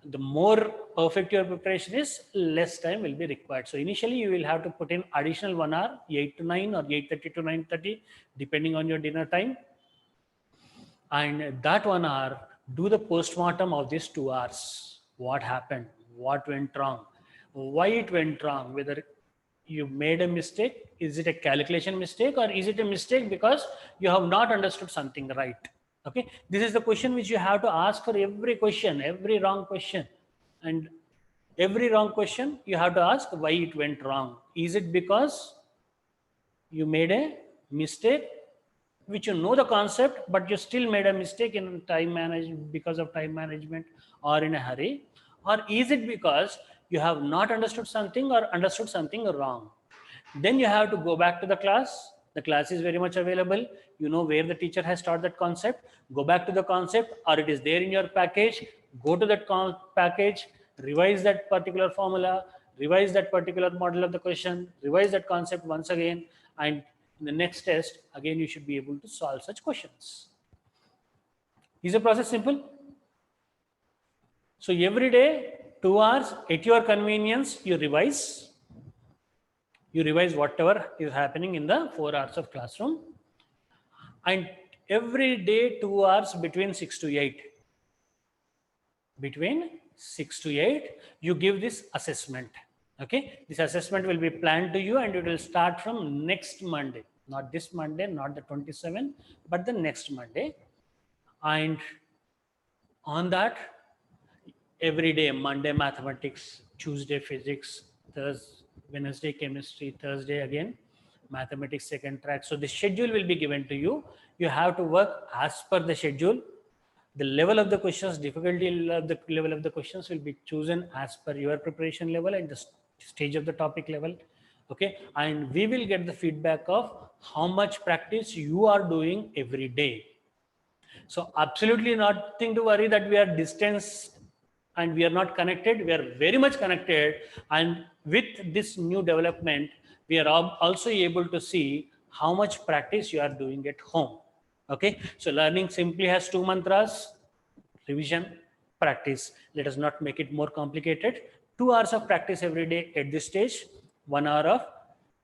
The more perfect your preparation is, less time will be required. So initially you will have to put in additional 1 hour, 8 to 9 or 8:30 to 9:30, depending on your dinner time. And that 1 hour, do the postmortem of these 2 hours. What happened? What went wrong? Why it went wrong? Whether you made a mistake, is it a calculation mistake, or is it a mistake because you have not understood something right? Okay, this is the question which you have to ask for every question, every wrong question. And every wrong question you have to ask why it went wrong. Is it because you made a mistake, which you know the concept, but you still made a mistake in time management, because of time management or in a hurry? Or is it because you have not understood something or understood something wrong? Then you have to go back to the class. The class is very much available. You know where the teacher has taught that concept. Go back to the concept, or it is there in your package. Go to that package, revise that particular formula, revise that particular model of the question, revise that concept once again, and in the next test, again, you should be able to solve such questions. Is the process simple? So every day, 2 hours at your convenience, you revise. You revise whatever is happening in the 4 hours of classroom. And every day, 2 hours between 6 to 8. Between 6 to 8, you give this assessment. Okay, this assessment will be planned to you, and it will start from next Monday. Not this Monday, not the 27th, but the next Monday. And on that, every day, Monday mathematics, Tuesday physics, Thursday, Wednesday chemistry, Thursday again mathematics second track. So the schedule will be given to you. You have to work as per the schedule. The level of the questions, difficulty level of the questions will be chosen as per your preparation level and the stage of the topic level. Okay, and we will get the feedback of how much practice you are doing every day. So absolutely nothing to worry that we are distanced and we are not connected. We are very much connected, and with this new development, we are also able to see how much practice you are doing at home. Okay, so learning simply has 2 mantras: revision, practice. Let us not make it more complicated. 2 hours of practice every day at this stage, 1 hour of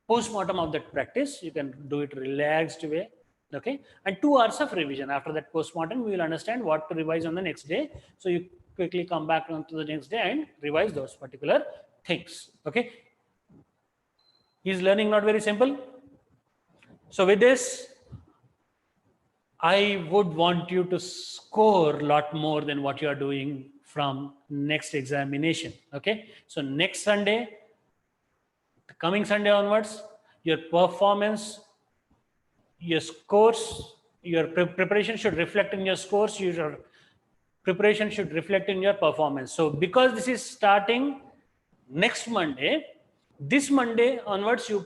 post-mortem of that practice. You can do it relaxed way. Okay, and 2 hours of revision. After that post-mortem, we will understand what to revise on the next day. So you quickly come back onto the next day and revise those particular things. Okay, is learning not very simple? So with this, I would want you to score a lot more than what you are doing from next examination. Okay, so next Sunday, coming Sunday onwards, your performance, your scores, your preparation should reflect in your scores. Your preparation should reflect in your performance. So because this is starting next Monday, This Monday onwards, you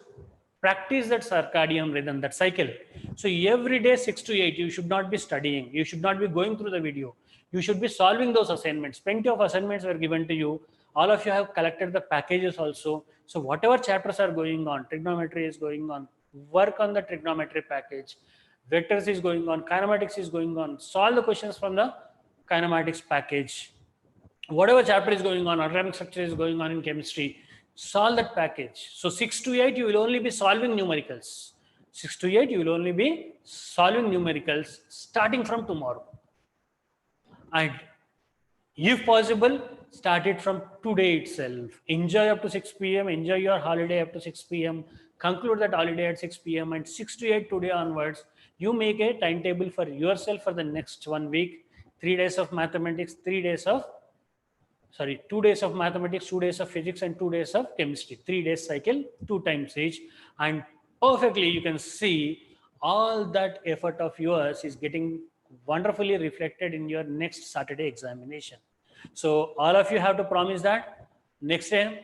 practice that circadian rhythm, that cycle. So every day 6 to 8, you should not be studying. You should not be going through the video. You should be solving those assignments. Plenty of assignments were given to you. All of you have collected the packages also. So whatever chapters are going on, trigonometry is going on, work on the trigonometry package, vectors is going on, kinematics is going on, solve the questions from the kinematics package. Whatever chapter is going on, organic structure is going on in chemistry, solve that package. So 6 to 8, you will only be solving numericals. 6 to 8, you will only be solving numericals starting from tomorrow. And if possible, start it from today itself. Enjoy up to 6 p.m. Enjoy your holiday up to 6 p.m. Conclude that holiday at 6 p.m. and 6 to 8 today onwards, you make a timetable for yourself for the next 1 week. 3 days of mathematics, 2 days of mathematics, 2 days of physics, and 2 days of chemistry. 3 days cycle, 2 times each. And perfectly, you can see all that effort of yours is getting wonderfully reflected in your next Saturday examination. So all of you have to promise that next time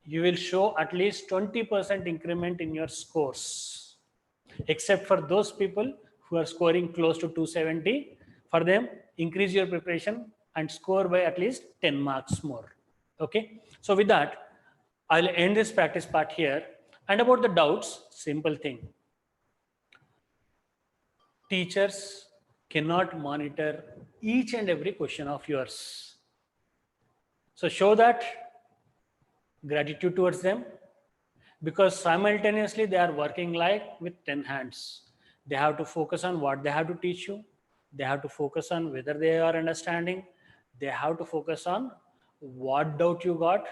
you will show at least 20% increment in your scores, except for those people who are scoring close to 270. For them, increase your preparation and score by at least 10 marks more. Okay. So with that, I'll end this practice part here. And about the doubts, simple thing. Teachers cannot monitor each and every question of yours. So show that gratitude towards them, because simultaneously they are working like with 10 hands. They have to focus on what they have to teach you. They have to focus on whether they are understanding. They have to focus on what doubt you got.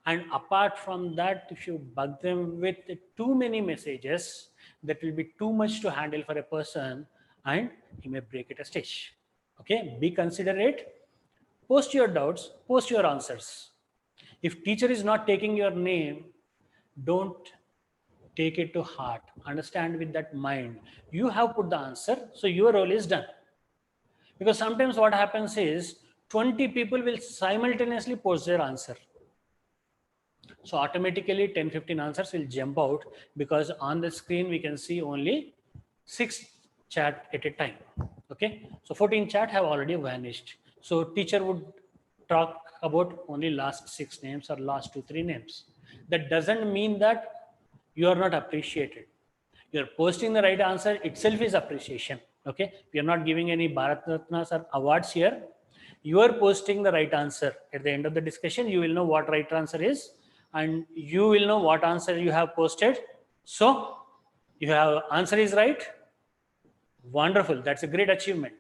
And apart from that, if you bug them with too many messages, that will be too much to handle for a person and he may break it a stage. Okay, be considerate. Post your doubts, post your answers. If teacher is not taking your name, don't take it to heart. Understand with that mind. You have put the answer, so your role is done. Because sometimes what happens is 20 people will simultaneously post their answer. So automatically 10-15 answers will jump out, because on the screen we can see only 6 chat at a time. Okay, so 14 chat have already vanished. So teacher would talk about only last 6 names or last 2-3 names. That doesn't mean that you are not appreciated. You're posting the right answer itself is appreciation. Okay, we are not giving any Bharat Ratnas or awards here. You are posting the right answer. At the end of the discussion, you will know what right answer is, and you will know what answer you have posted. So you have answer is right. Wonderful. That's a great achievement.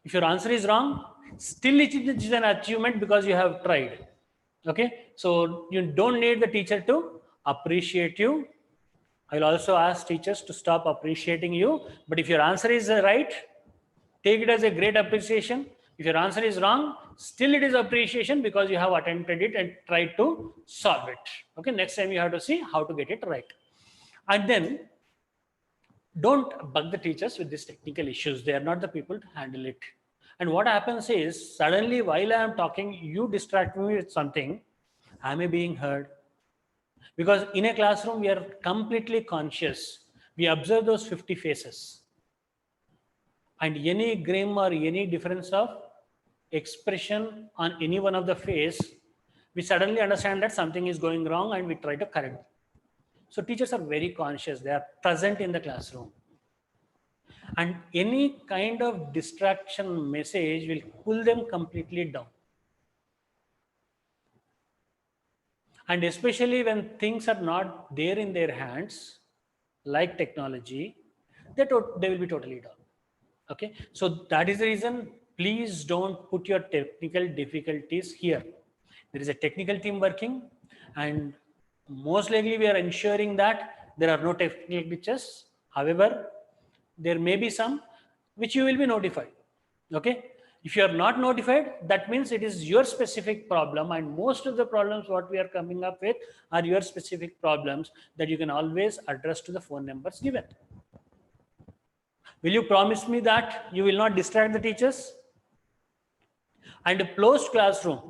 If your answer is wrong, still it is an achievement because you have tried. Okay, so you don't need the teacher to appreciate you. I will also ask teachers to stop appreciating you. But if your answer is right, take it as a great appreciation. If your answer is wrong, still it is appreciation because you have attempted it and tried to solve it. Okay, next time you have to see how to get it right. And then don't bug the teachers with these technical issues. They are not the people to handle it. And what happens is, suddenly while I am talking, you distract me with something, am I being heard? Because in a classroom, we are completely conscious. We observe those 50 faces. And any grim or any difference of expression on any one of the face, we suddenly understand that something is going wrong and we try to correct. So teachers are very conscious. They are present in the classroom. And any kind of distraction message will pull them completely down. And especially when things are not there in their hands, like technology, they will be totally down. Okay, so that is the reason, please don't put your technical difficulties here. There is a technical team working, and most likely we are ensuring that there are no technical glitches. However, there may be some which you will be notified. Okay, if you are not notified, that means it is your specific problem, and most of the problems what we are coming up with are your specific problems that you can always address to the phone numbers given. Will you promise me that you will not distract the teachers? And a closed classroom,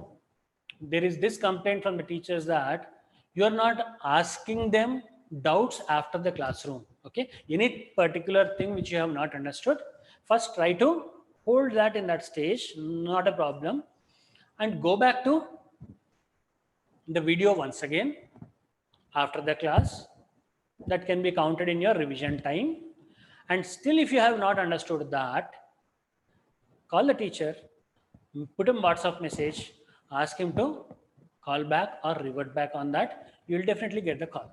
there is this complaint from the teachers that You are not asking them doubts after the classroom. Okay, any particular thing which you have not understood, first try to hold that in that stage, not a problem, and go back to the video once again after the class. That can be counted in your revision time. And still, if you have not understood that, call the teacher, put him WhatsApp message, ask him to call back or revert back on that. You will definitely get the call.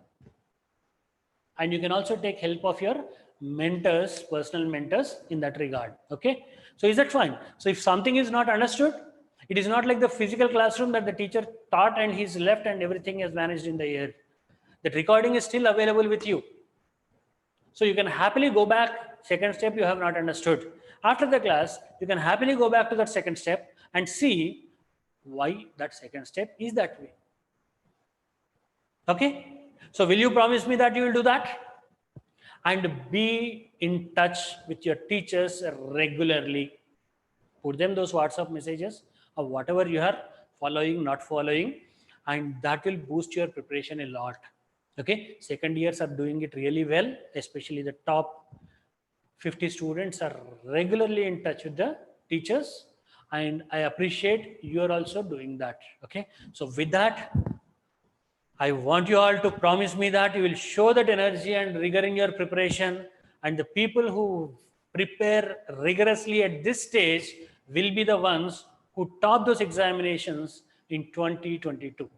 And you can also take help of your mentors, personal mentors in that regard. Okay, so is that fine? So if something is not understood, it is not like the physical classroom that the teacher taught and he's left and everything has vanished in the air. That recording is still available with you, so you can happily go back. Second step you have not understood, after the class you can happily go back to that second step and see why that second step is that way. Okay, so will you promise me that you will do that? And be in touch with your teachers regularly. Put them those WhatsApp messages of whatever you are following, not following, and that will boost your preparation a lot. Okay, second years are doing it really well, especially the top 50 students are regularly in touch with the teachers, and I appreciate you are also doing that. Okay, so with that, I want you all to promise me that you will show that energy and rigor in your preparation, and the people who prepare rigorously at this stage will be the ones who top those examinations in 2022.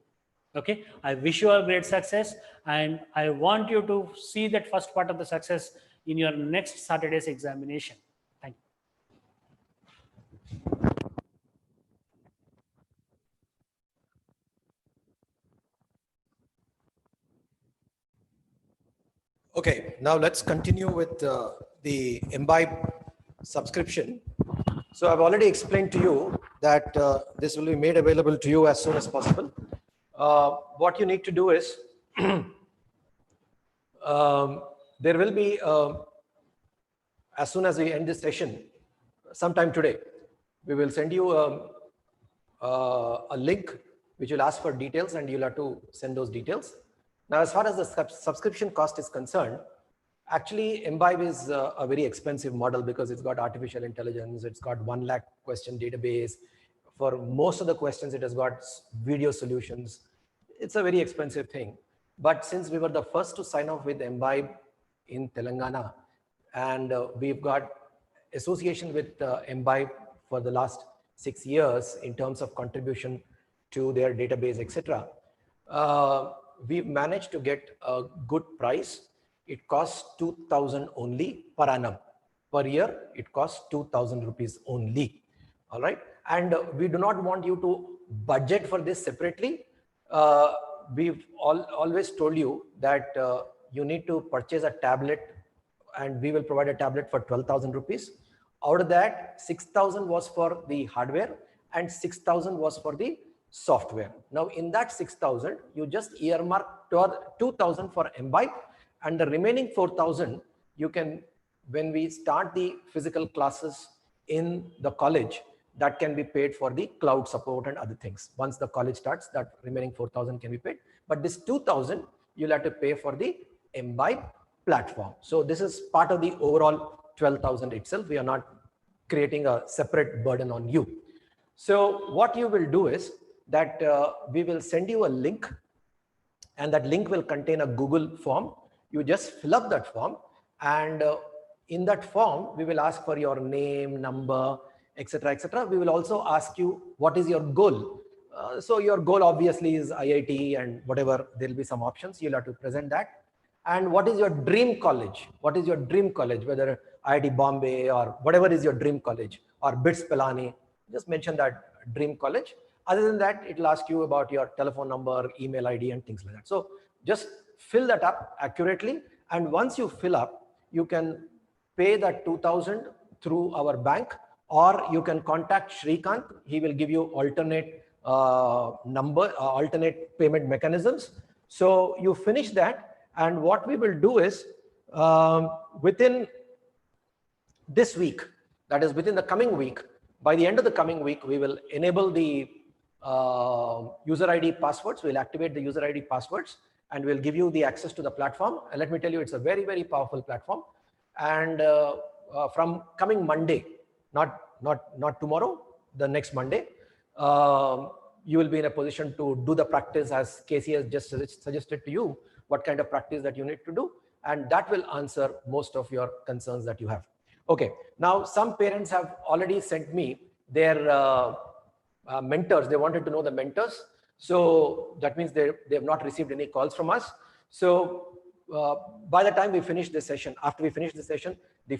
Okay, I wish you all great success, and I want you to see that first part of the success in your next Saturday's examination. Thank you. Okay, now let's continue with the Imbibe subscription. So I've already explained to you that this will be made available to you as soon as possible. What you need to do is, there will be, as soon as we end this session, sometime today, we will send you a link which will ask for details, and you'll have to send those details. Now, as far as the subscription cost is concerned, actually Imbibe is a very expensive model because it's got artificial intelligence, it's got 1 lakh question database. For most of the questions, it has got video solutions. It's a very expensive thing. But since we were the first to sign off with Imbibe in Telangana, and we've got association with Imbibe for the last 6 years in terms of contribution to their database, etc. We've managed to get a good price. It costs 2,000 only per annum. Per year, it costs 2,000 rupees only. All right. And we do not want you to budget for this separately. We've always told you that you need to purchase a tablet, and we will provide a tablet for 12,000 rupees. Out of that, 6,000 was for the hardware and 6,000 was for the software. Now, in that 6,000, you just earmark 2,000 for Imbibe, and the remaining 4,000, you can, when we start the physical classes in the college, that can be paid for the cloud support and other things. Once the college starts, that remaining 4,000 can be paid. But this 2,000, you'll have to pay for the Imbibe platform. So this is part of the overall 12,000 itself. We are not creating a separate burden on you. So what you will do is that we will send you a link, and that link will contain a Google form. You just fill up that form, and in that form, we will ask for your name, number, etc., etc. We will also ask you what is your goal. So your goal obviously is IIT and whatever, there will be some options. You'll have to present that. And what is your dream college? What is your dream college? Whether IIT Bombay or whatever is your dream college, or BITS Pilani, just mention that dream college. Other than that, it will ask you about your telephone number, email ID, and things like that. So just fill that up accurately. And once you fill up, you can pay that 2,000 through our bank, or you can contact Shrikant. He will give you alternate alternate payment mechanisms. So you finish that, and what we will do is within this week, that is within the coming week, by the end of the coming week, we will enable the user ID passwords. We'll activate the user ID passwords and we'll give you the access to the platform. And let me tell you, it's a very, very powerful platform. And from coming Monday, not tomorrow, the next Monday, you will be in a position to do the practice as Casey has just suggested to you, what kind of practice that you need to do. And that will answer most of your concerns that you have. Okay, now some parents have already sent me their mentors. They wanted to know the mentors. So that means they have not received any calls from us. So by the time we finish this session, after we finish this session, the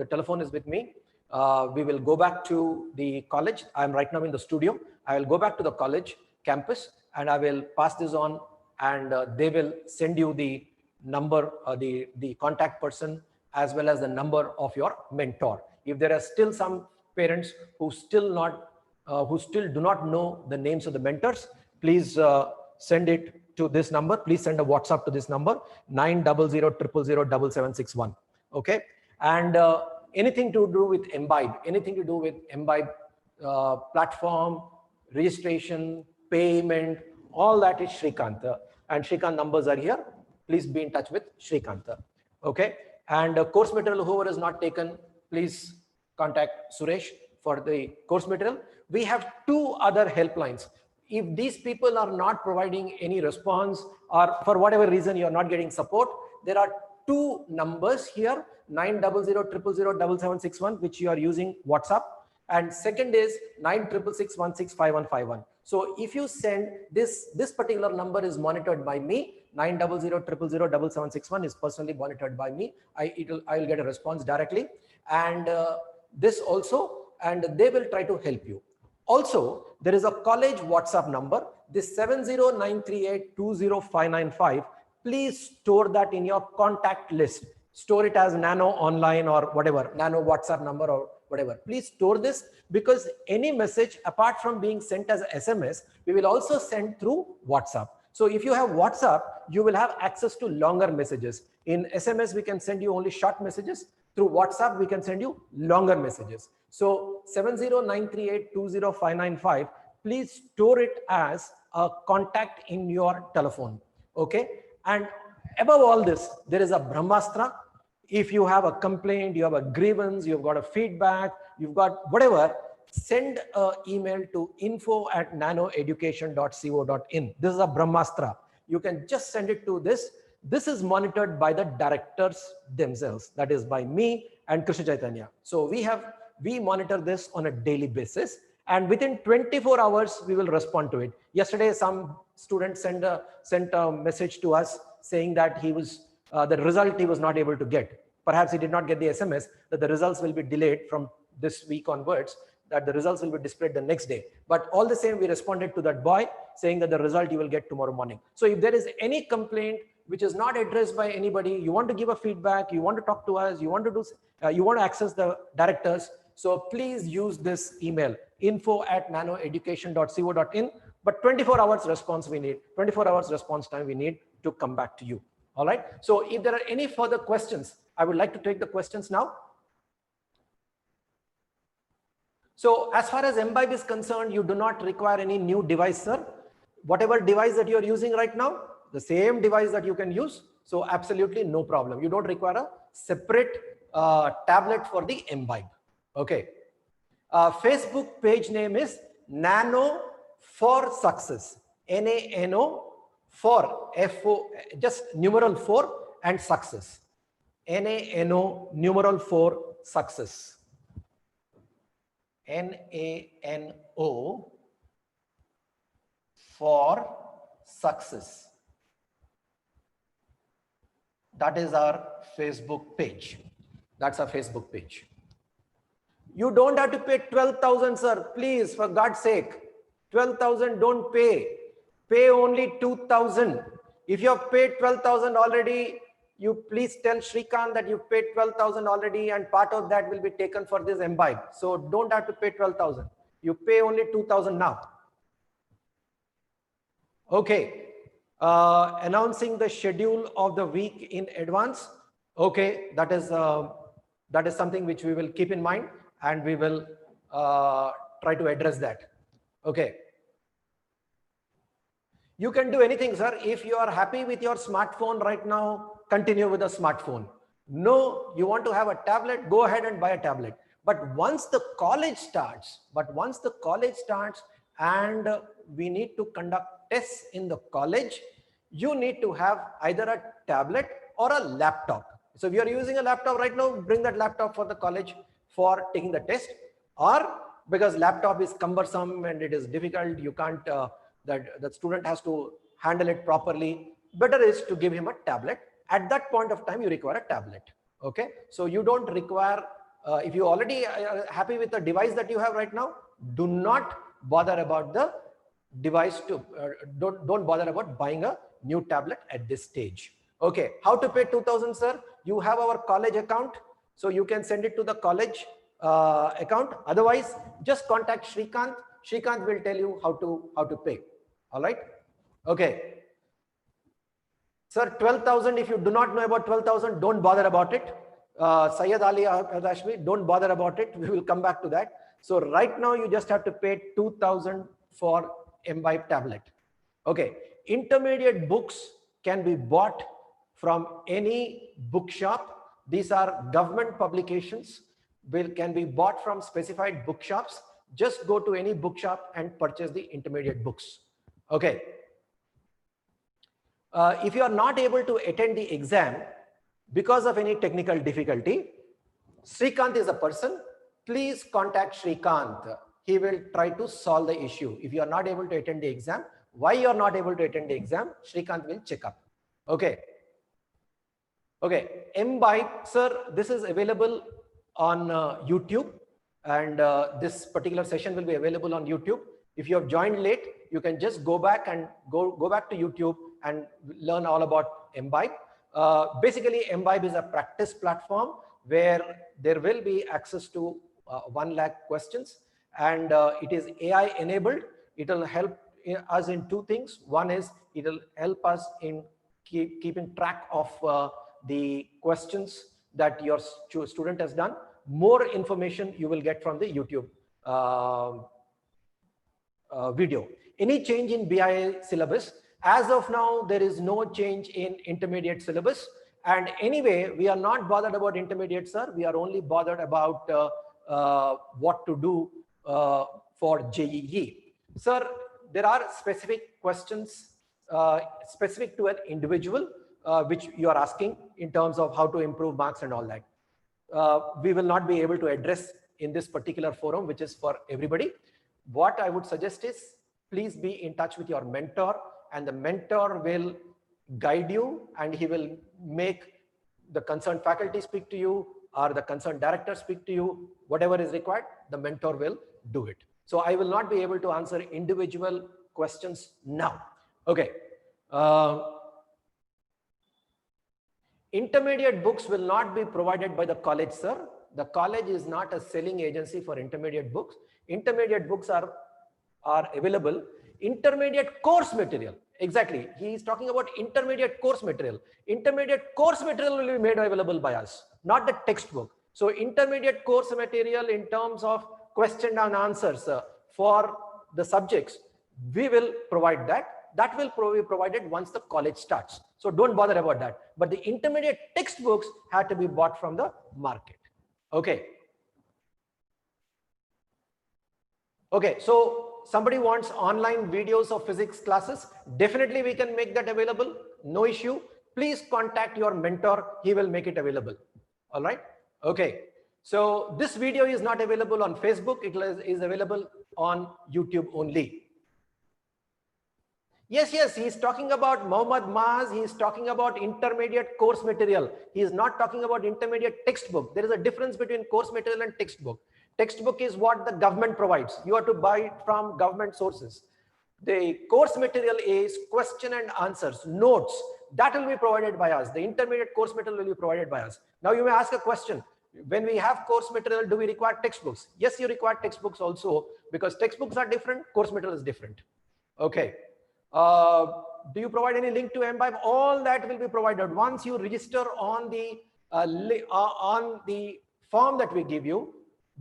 telephone is with me. We will go back to the college. I'm right now in the studio. I will go back to the college campus and I will pass this on, and they will send you the number, the contact person, as well as the number of your mentor. If there are still some parents who still do not know the names of the mentors, please send it to this number. Please send a WhatsApp to this number, 90000007761. Okay, and anything to do with Imbibe, platform, registration, payment, all that is Shrikant. And Shrikant numbers are here. Please be in touch with Shrikant. Okay, and course material, whoever is not taken, please contact Suresh for the course material. We have 2 other helplines. If these people are not providing any response, or for whatever reason you are not getting support, there are 2 numbers here, 90000007761, which you are using WhatsApp, and second is 966616551. So if you send this particular number is monitored by me, 90000007761 is personally monitored by me. I will get a response directly, and this also, and they will try to help you. Also, there is a college WhatsApp number, this 709382055. Please store that in your contact list. Store it as Nano Online or whatever, Nano WhatsApp number or whatever. Please store this, because any message apart from being sent as SMS, we will also send through WhatsApp. So if you have WhatsApp, you will have access to longer messages. In SMS, we can send you only short messages. Through WhatsApp, we can send you longer messages. So 709382055, please store it as a contact in your telephone. Okay. And above all this, there is a Brahmastra. If you have a complaint, you have a grievance, you've got a feedback, you've got whatever, send an email to info@nanoeducation.co.in. This is a Brahmastra. You can just send it to this. This is monitored by the directors themselves. That is by me and Krishna Chaitanya. So we monitor this on a daily basis, and within 24 hours, we will respond to it. Yesterday, some student sent a message to us saying that he was, the result he was not able to get. Perhaps he did not get the SMS, that the results will be delayed from this week onwards, that the results will be displayed the next day. But all the same, we responded to that boy saying that the result you will get tomorrow morning. So if there is any complaint which is not addressed by anybody, you want to give a feedback, you want to talk to us, you want to access the directors, so please use this email, info@nanoeducation.co.in. But 24 hours response we need, 24 hours response time we need to come back to you. All right. So if there are any further questions, I would like to take the questions now. So as far as Imbibe is concerned, you do not require any new device, sir. Whatever device that you are using right now, the same device that you can use. So absolutely no problem. You don't require a separate tablet for the Imbibe. Okay. Facebook page name is Nano for Success. NANO for FO, just numeral 4 and success. NANO numeral 4 success. NANO for success. That is our Facebook page. That's our Facebook page. You don't have to pay 12,000, sir. Please, for God's sake, 12,000 don't pay. Pay only 2,000. If you have paid 12,000 already, you please tell Shrikant that you paid 12,000 already, and part of that will be taken for this Imbibe. So don't have to pay 12,000. You pay only 2,000 now. Okay. Announcing the schedule of the week in advance. Okay, that is something which we will keep in mind, and we will try to address that. Okay. You can do anything, sir. If you are happy with your smartphone right now, continue with a smartphone. No, you want to have a tablet, go ahead and buy a tablet. But once the college starts, and we need to conduct tests in the college, you need to have either a tablet or a laptop. So if you are using a laptop right now, bring that laptop for the college for taking the test, or because laptop is cumbersome and it is difficult, you can't, that the student has to handle it properly. Better is to give him a tablet. At that point of time, you require a tablet. Okay, so you don't require, if you already are happy with the device that you have right now, do not bother about the device to, don't bother about buying a new tablet at this stage. Okay, how to pay 2,000, sir? You have our college account, so you can send it to the college account. Otherwise, just contact Shrikant. Shrikant will tell you how to pay. All right. Okay. Sir, 12,000. If you do not know about 12,000, don't bother about it. Syed Ali Rashmi, don't bother about it. We will come back to that. So right now, you just have to pay 2,000 for Imbibe tablet. Okay. Intermediate books can be bought from any bookshop. These are government publications, can be bought from specified bookshops. Just go to any bookshop and purchase the intermediate books. Okay. If you are not able to attend the exam because of any technical difficulty, Shrikant is a person. Please contact Shrikant. He will try to solve the issue. If you are not able to attend the exam, why you are not able to attend the exam, Shrikant will check up. Okay. Okay. Imbibe, sir, this is available on YouTube, and this particular session will be available on YouTube. If you have joined late, you can just go back and go back to YouTube and learn all about Imbibe. Basically, Imbibe is a practice platform where there will be access to 1 lakh questions, and it is AI enabled. It will help us in 2 things. One is it will help us in keeping track of the questions that your student has done. More information you will get from the YouTube video. Any change in BIA syllabus? As of now, there is no change in intermediate syllabus. And anyway, we are not bothered about intermediate, sir. We are only bothered about what to do for JEE. Sir, there are specific questions specific to an individual, which you are asking in terms of how to improve marks and all that. We will not be able to address in this particular forum, which is for everybody. What I would suggest is, please be in touch with your mentor, and the mentor will guide you, and he will make the concerned faculty speak to you, or the concerned director speak to you. Whatever is required, the mentor will do it. So I will not be able to answer individual questions now. Okay. Intermediate books will not be provided by the college, sir. The college is not a selling agency for intermediate books. Intermediate books are available. Intermediate course material. Exactly. He is talking about intermediate course material. Intermediate course material will be made available by us, not the textbook. So intermediate course material in terms of question and answers for the subjects, we will provide that. That will be provided once the college starts. So don't bother about that. But the intermediate textbooks have to be bought from the market. Okay. Okay, so somebody wants online videos of physics classes. Definitely we can make that available. No issue. Please contact your mentor. He will make it available. All right. Okay. So this video is not available on Facebook. It is available on YouTube only. Yes, he's talking about Muhammad Maz. He's talking about intermediate course material. He is not talking about intermediate textbook. There is a difference between course material and textbook. Textbook is what the government provides. You have to buy it from government sources. The course material is question and answers, notes. That will be provided by us. The intermediate course material will be provided by us. Now you may ask a question. When we have course material, do we require textbooks? Yes, you require textbooks also, because textbooks are different, course material is different. Okay. Do you provide any link to Imbibe? All that will be provided. Once you register on the form that we give you,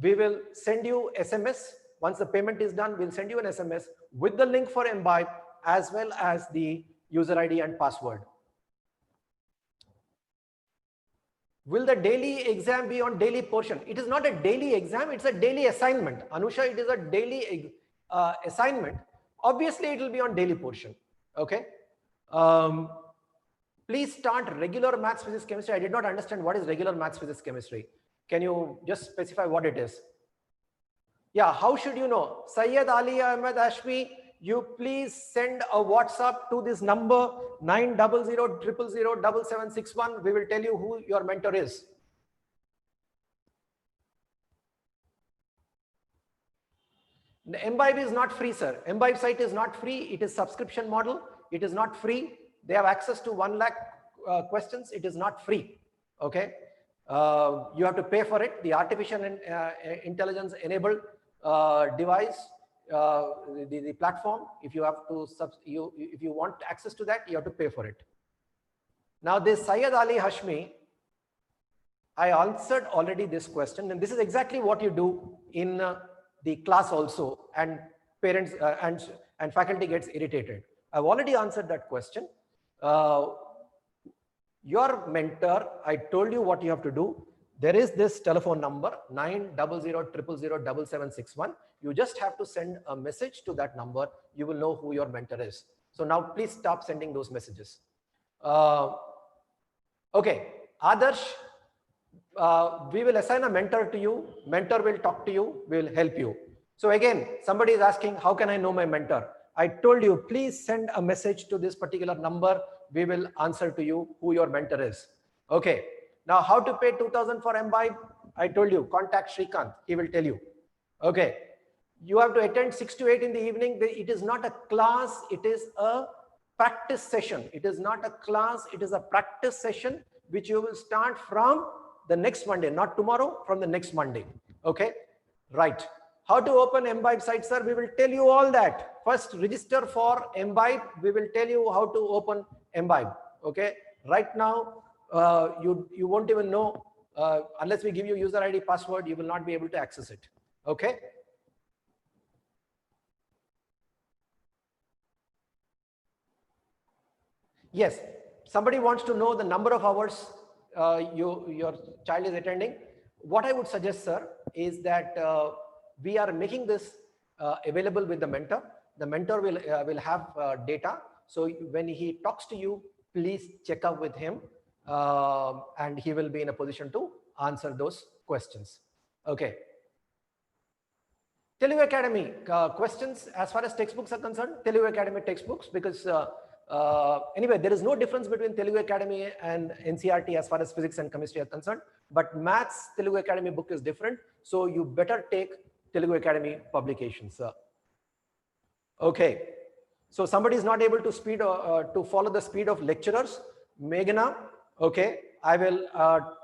we will send you SMS. Once the payment is done, we'll send you an SMS with the link for Imbibe. as well as the user ID and password. Will the daily exam be on daily portion? It is not a daily exam, it's a daily assignment. Anusha, it is a daily assignment. Obviously, it will be on daily portion. Okay. Please start regular maths, physics, chemistry. I did not understand what is regular maths, physics, chemistry. Can you just specify what it is? Yeah, how should you know? Syed Ali Ahmed Ashmi, you please send a WhatsApp to this number 90000007761. We will tell you who your mentor is. The Imbibe is not free, sir. Imbibe site is not free. It is subscription model. It is not free. They have access to 1 lakh questions. It is not free. Okay. You have to pay for it. The artificial intelligence enabled device, the platform, if you have to if you want access to that, you have to pay for it. Now this Syed Ali Hashmi, I answered already this question, and this is exactly what you do in the class also, and parents and faculty gets irritated. I've already answered that question. Your mentor, I told you what you have to do. There is this telephone number 90000007761. You just have to send a message to that number. You will know who your mentor is. So now please stop sending those messages. Okay, Adarsh, we will assign a mentor to you. Mentor will talk to you, will help you. So again, somebody is asking, how can I know my mentor? I told you, please send a message to this particular number. We will answer to you who your mentor is. Okay. Now, how to pay 2000 for Imbibe? I told you, contact Shrikant. He will tell you. Okay. You have to attend 6 to 8 in the evening. It is not a class. It is a practice session. It is not a class. It is a practice session, which you will start from the next Monday, not tomorrow, from the next Monday. Okay. Right. How to open Imbibe site, sir? We will tell you all that. First, register for Imbibe. We will tell you how to open Imbibe. Okay. Right now, you won't even know unless we give you user ID password, you will not be able to access it. Okay. Yes. Somebody wants to know the number of hours your child is attending. What I would suggest, sir, is that we are making this available with the mentor. The mentor will have data. So when he talks to you, please check up with him, and he will be in a position to answer those questions. Okay. Telugu Academy questions as far as textbooks are concerned. Telugu Academy textbooks, because anyway, there is no difference between Telugu Academy and NCERT as far as physics and chemistry are concerned. But maths Telugu Academy book is different, so you better take Telugu Academy publications. Okay. So somebody is not able to follow the speed of lecturers. Meghana, okay, I will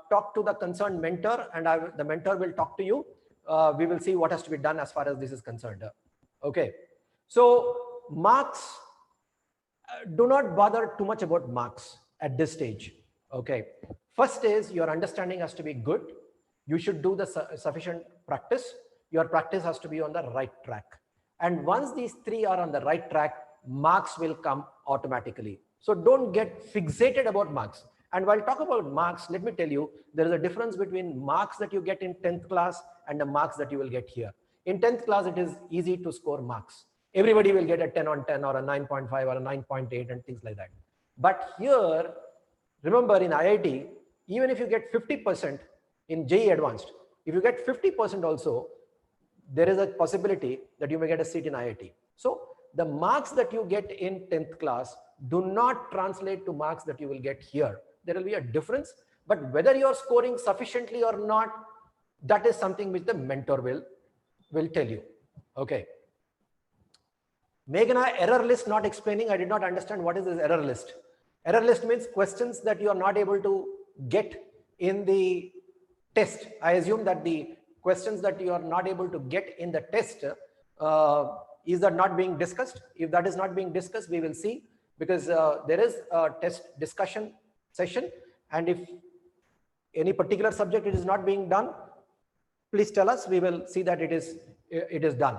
talk to the concerned mentor, and the mentor will talk to you. We will see what has to be done as far as this is concerned. Okay. So marks, do not bother too much about marks at this stage. Okay. First is your understanding has to be good. You should do the sufficient practice. Your practice has to be on the right track. And once these three are on the right track, marks will come automatically. So don't get fixated about marks. And while talk about marks, let me tell you, there is a difference between marks that you get in 10th class and the marks that you will get here. In 10th class, it is easy to score marks. Everybody will get a 10 on 10 or a 9.5 or a 9.8 and things like that. But here, remember in IIT, even if you get 50% in JEE Advanced, if you get 50% also, there is a possibility that you may get a seat in IIT. So the marks that you get in 10th class do not translate to marks that you will get here. There will be a difference, but whether you are scoring sufficiently or not, that is something which the mentor will tell you. Okay. Meghana, error list not explaining. I did not understand what is this error list. Error list means questions that you are not able to get in the test. I assume that the questions that you are not able to get in the test, is that not being discussed? If that is not being discussed, we will see, because there is a test discussion session, and if any particular subject it is not being done, please tell us. We will see that it is done.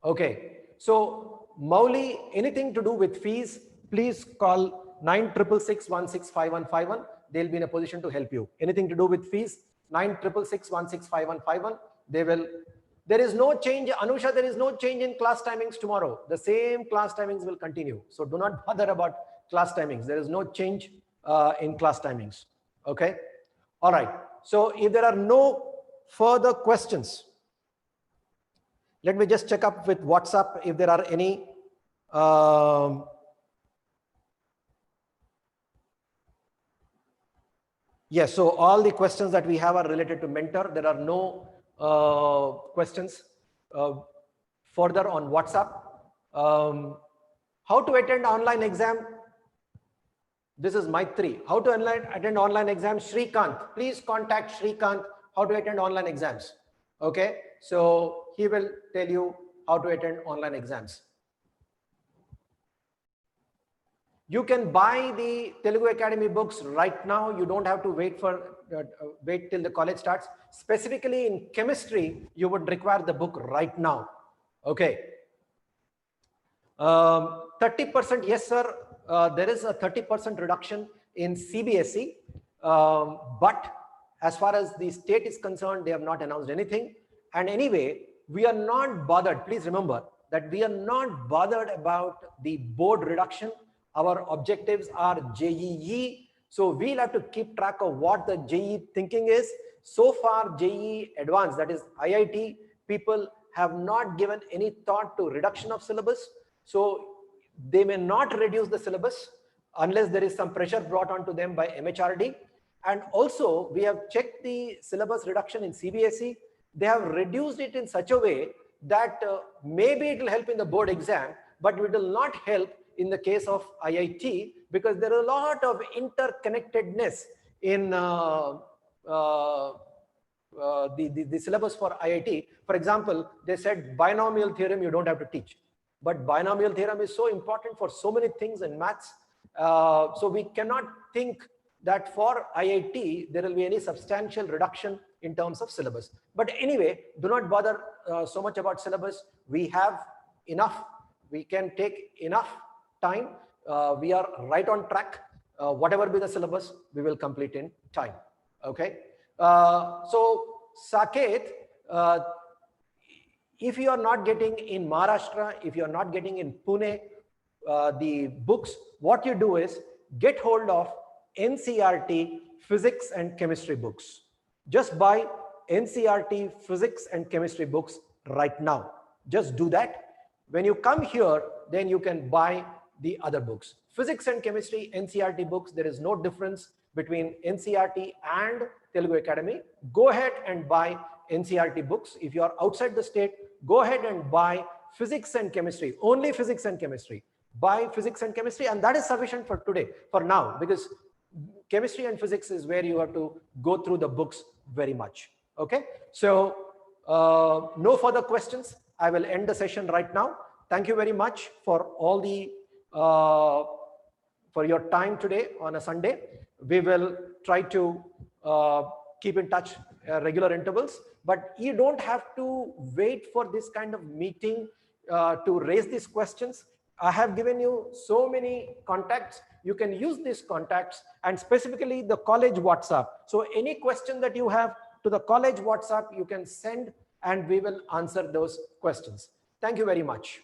Okay. So Mauli, anything to do with fees, please call 9666165151. They'll be in a position to help you. Anything to do with fees, 9666165151. They will. There is no change, Anusha. There is no change in class timings tomorrow. The same class timings will continue. So do not bother about class timings. There is no change in class timings. Okay. All right. So if there are no further questions, let me just check up with WhatsApp if there are any. Yes, so all the questions that we have are related to mentor. There are no questions further on WhatsApp. How to attend online exam? This is Maitri. How to attend online exam? Shrikant. Please contact Shrikant. How to attend online exams? Okay, so he will tell you how to attend online exams. You can buy the Telugu Academy books right now. You don't have to wait till the college starts. Specifically in chemistry, you would require the book right now. Okay. 30%, yes, sir. There is a 30% reduction in CBSE. But as far as the state is concerned, they have not announced anything. And anyway, we are not bothered. Please remember that we are not bothered about the board reduction. Our objectives are JEE. So we'll have to keep track of what the JEE thinking is. So far, JEE Advanced, that is IIT, people have not given any thought to reduction of syllabus. So they may not reduce the syllabus unless there is some pressure brought onto them by MHRD. And also, we have checked the syllabus reduction in CBSE. They have reduced it in such a way that maybe it will help in the board exam, but it will not help in the case of IIT, because there is a lot of interconnectedness in the syllabus for IIT. For example, they said binomial theorem you don't have to teach, but binomial theorem is so important for so many things in maths. So we cannot think that for IIT there will be any substantial reduction in terms of syllabus. But anyway, do not bother so much about syllabus. We have enough. We can take enough time. We are right on track. Whatever be the syllabus, we will complete in time. Okay. So Saket, if you are not getting in Maharashtra, if you are not getting in Pune, the books, what you do is get hold of NCERT physics and chemistry books. Just buy NCERT physics and chemistry books right now. Just do that. When you come here, then you can buy the other books. Physics and chemistry, NCERT books, there is no difference between NCERT and Telugu Academy. Go ahead and buy NCERT books. If you are outside the state, go ahead and buy physics and chemistry, only physics and chemistry. Buy physics and chemistry, and that is sufficient for today, for now, because chemistry and physics is where you have to go through the books very much. Okay, so no further questions. I will end the session right now. Thank you very much for all the for your time today on a Sunday. We will try to keep in touch regular intervals, but you don't have to wait for this kind of meeting to raise these questions. I have given you so many contacts. You can use these contacts, and specifically the college WhatsApp. So any question that you have to the college WhatsApp, you can send and we will answer those questions. Thank you very much.